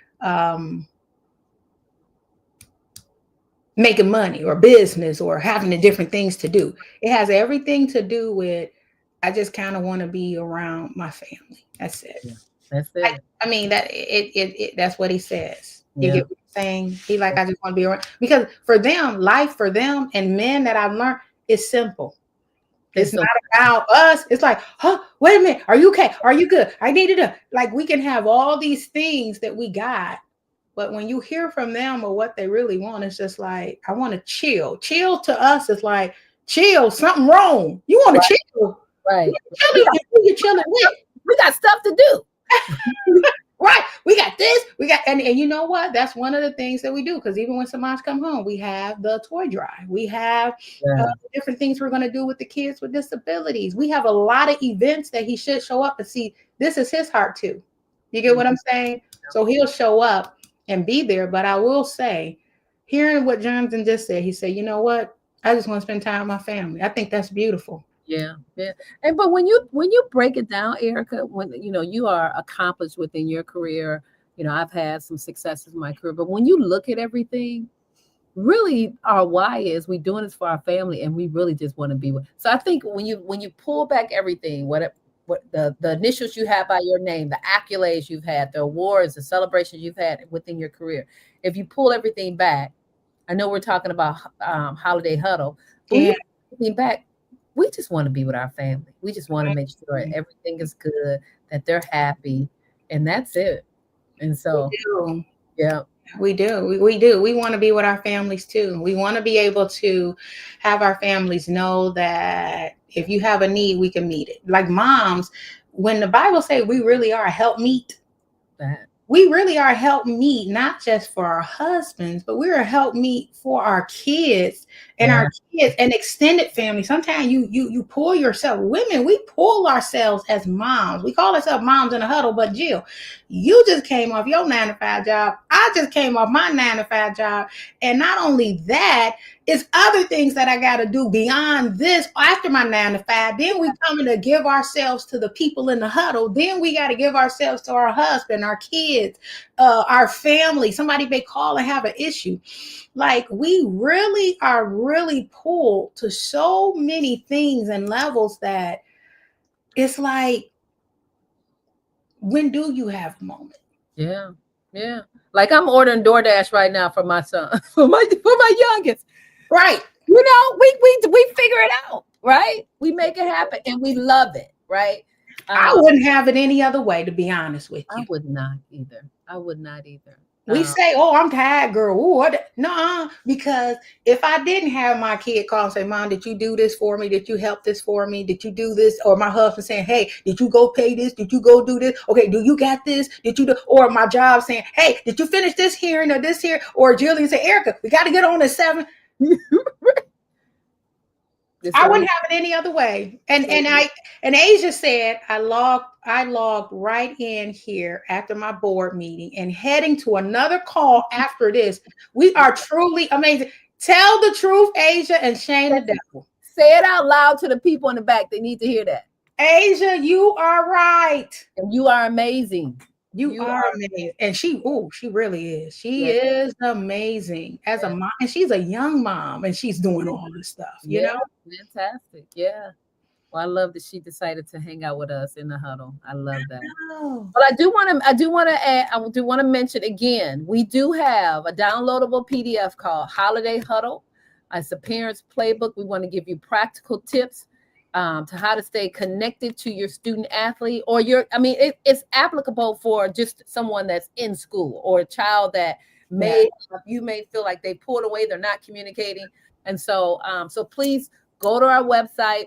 making money or business or having the different things to do. It has everything to do with, I just kind of want to be around my family. That's it. Yeah, that's it. I mean, that's what he says. You get what I'm saying? He like, I just want to be around, because for them, life for them and men that I've learned is simple. It's not about us. It's like, wait a minute. Are you okay? Are you good? I needed to, like, we can have all these things that we got. But when you hear from them or what they really want, it's just like, I want to chill. Chill to us is like, chill, something wrong. You want to chill. Right. You're chilling with. We got stuff to do. Right. We got this. We got, and you know what? That's one of the things that we do. Because even when Samaj come home, we have the toy drive. We have different things we're going to do with the kids with disabilities. We have a lot of events that he should show up and see. This is his heart too. You get what I'm saying? So he'll show up and be there. But I will say, hearing what Jonathan just said, he said, you know what? I just want to spend time with my family. I think that's beautiful. Yeah. But when you break it down, Erika, when you are accomplished within your career, I've had some successes in my career, but when you look at everything, really our why is we doing this for our family, and we really just want to be with. So I think when you pull back everything, what the initials you have by your name, the accolades you've had, the awards, the celebrations you've had within your career, if you pull everything back, I know we're talking about Holiday Huddle, but when you pull everything back, we just want to be with our family. We just want to make sure everything is good, that they're happy, and that's it. And so, we do. We want to be with our families too. We want to be able to have our families know that if you have a need, we can meet it. Like moms, when the Bible says we really are a helpmeet, we really are a helpmeet, not just for our husbands, but we're a helpmeet for our kids and our kids and extended family. Sometimes you pull yourself, women, we pull ourselves as moms. We call ourselves moms in a huddle, but Jill, you just came off your 9-to-5 job. I just came off my 9-to-5 job. And not only that, it's other things that I got to do beyond this after my 9-to-5. Then we coming to give ourselves to the people in the huddle. Then we got to give ourselves to our husband, our kids, our family. Somebody may call and have an issue. Like we really are really pulled to so many things and levels that it's like, when do you have a moment? Yeah. Like I'm ordering DoorDash right now for my son, for my youngest. Right. We figure it out, right? We make it happen and we love it, right? I wouldn't have it any other way, to be honest with you. I would not either. We say, oh, I'm tired, girl. Ooh, no, because if I didn't have my kid call and say, Mom, did you do this for me? Did you help this for me? Did you do this? Or my husband saying, hey, did you go pay this? Did you go do this? Okay, do you got this? Did you do? Or my job saying, hey, did you finish this hearing or this here? Or Jillian say, Erika, we got to get on at 7. I wouldn't have it any other way. And Asia said I logged right in here after my board meeting and heading to another call after this. We are truly amazing. Tell the truth, Asia, and shame the devil. Say it out loud to the people in the back. They need to hear that. Asia, you are right. And you are amazing. You are amazing. And she really is. She is amazing as a mom. And she's a young mom and she's doing all this stuff, you know? Fantastic. Yeah. Well, I love that she decided to hang out with us in the huddle. I love that. But I do want to mention again, we do have a downloadable PDF called Holiday Huddle. It's a parent's playbook. We want to give you practical tips to how to stay connected to your student athlete or it's applicable for just someone that's in school or a child that you may feel like they pulled away, they're not communicating. And so please go to our website,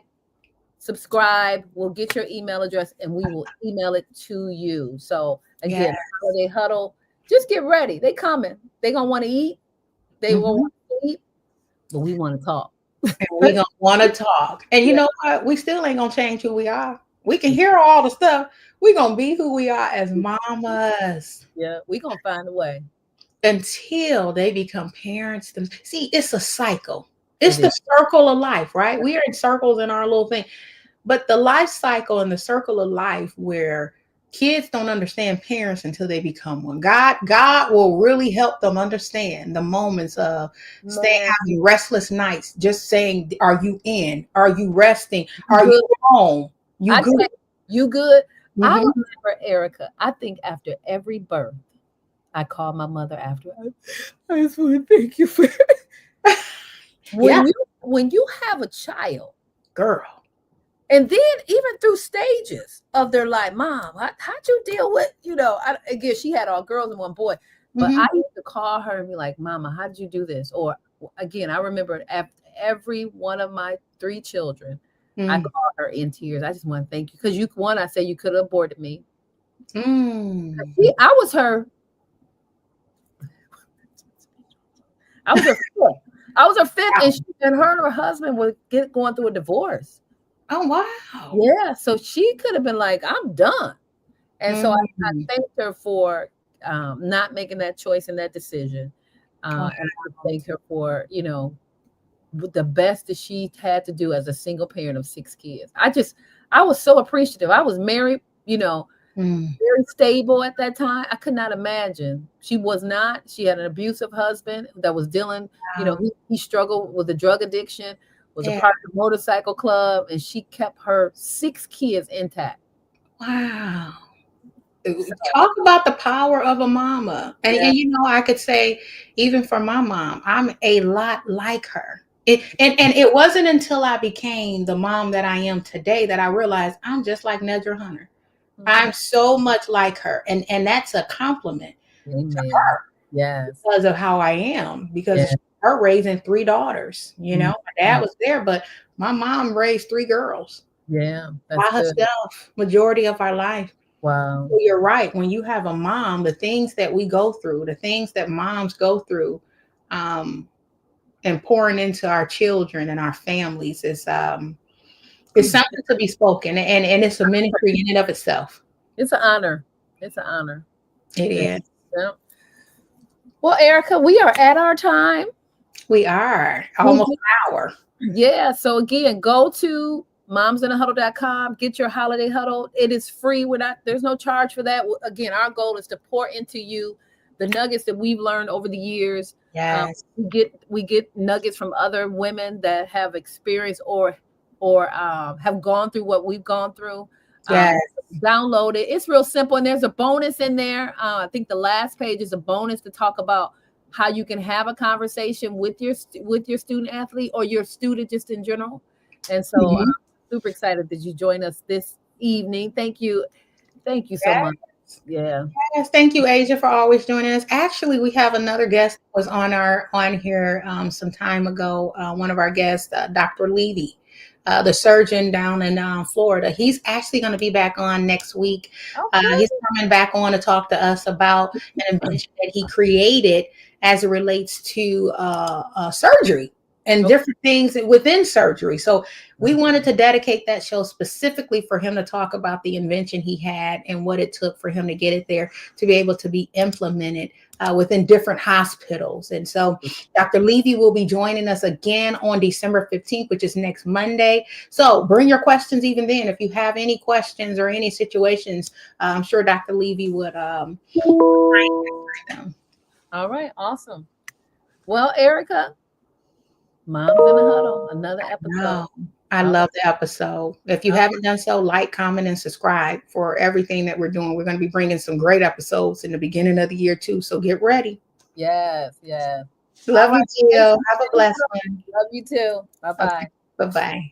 subscribe, we'll get your email address and we will email it to you. So again, Holiday Huddle, just get ready. They coming. They gonna want to eat. They will want to eat, but we want to talk. And we're gonna want to talk. And you know what? We still ain't gonna change who we are. We can hear all the stuff. We're gonna be who we are as mamas. Yeah, we're gonna find a way. Until they become parents. See, it's a cycle. It's the circle of life, right? We are in circles in our little thing. But the life cycle and the circle of life where kids don't understand parents until they become one. God will really help them understand the moments of having restless nights, just saying, are you in? Are you resting? Are you home? You good? You good? Mm-hmm. I remember, Erika, I think after every birth, I called my mother after. I just want to thank you for when you have a child, girl. And then even through stages of their life, Mom, how'd you deal with, again, she had all girls and one boy, but I used to call her and be like, Mama, how did you do this? Or again, I remember after every one of my 3 children, I called her in tears. I just want to thank you. Because I said you could have aborted me. I was her fifth, and her and her husband were going through a divorce. Oh, wow. Yeah. So she could have been like, I'm done. And so I thanked her for not making that choice and that decision. And I thank her for, the best that she had to do as a single parent of 6 kids. I was so appreciative. I was married, very stable at that time. I could not imagine. She was not. She had an abusive husband that was dealing, he struggled with a drug addiction, was a part of the motorcycle club, and she kept her 6 kids intact. Wow. Talk about the power of a mama. And I could say, even for my mom, I'm a lot like her. And it wasn't until I became the mom that I am today that I realized I'm just like Nedra Hunter. I'm so much like her. And that's a compliment to her. Yes. Because of how I am. Because her raising 3 daughters, my dad was there, but my mom raised 3 girls. Yeah. By herself, majority of our life. Wow. So you're right. When you have a mom, the things that we go through, the things that moms go through, and pouring into our children and our families is something to be spoken, and it's a ministry in and of itself. It's an honor. It's an honor. It is. Yeah. Well, Erika, we are at our time. We are almost an hour. Yeah. So again, go to momsinthehuddle.com, get your holiday huddle. It is free. There's no charge for that. Again, our goal is to pour into you the nuggets that we've learned over the years. Yes. We get nuggets from other women that have experienced or have gone through what we've gone through. Yes. Download it. It's real simple. And there's a bonus in there. I think the last page is a bonus to talk about how you can have a conversation with your student athlete or your student just in general. And so I'm super excited that you joined us this evening. Thank you. Thank you so much. Yeah. Yes. Thank you, Asia, for always joining us. Actually, we have another guest that was on here some time ago. One of our guests, Dr. Levy, the surgeon down in Florida. He's actually going to be back on next week. Okay. He's coming back on to talk to us about an invention that he created as it relates to surgery. and different things within surgery. So we wanted to dedicate that show specifically for him to talk about the invention he had and what it took for him to get it there to be able to be implemented within different hospitals. And so Dr. Levy will be joining us again on December 15th, which is next Monday. So bring your questions even then. If you have any questions or any situations, I'm sure Dr. Levy would them. All right, awesome. Well, Erika, Moms in the Huddle, another episode. I love the episode. If you haven't done so, like, comment, and subscribe for everything that we're doing. We're going to be bringing some great episodes in the beginning of the year too. So get ready. Yes, yes. Love you, Jill. Have a blessed one. Love you too. Bye-bye. Okay. Bye-bye.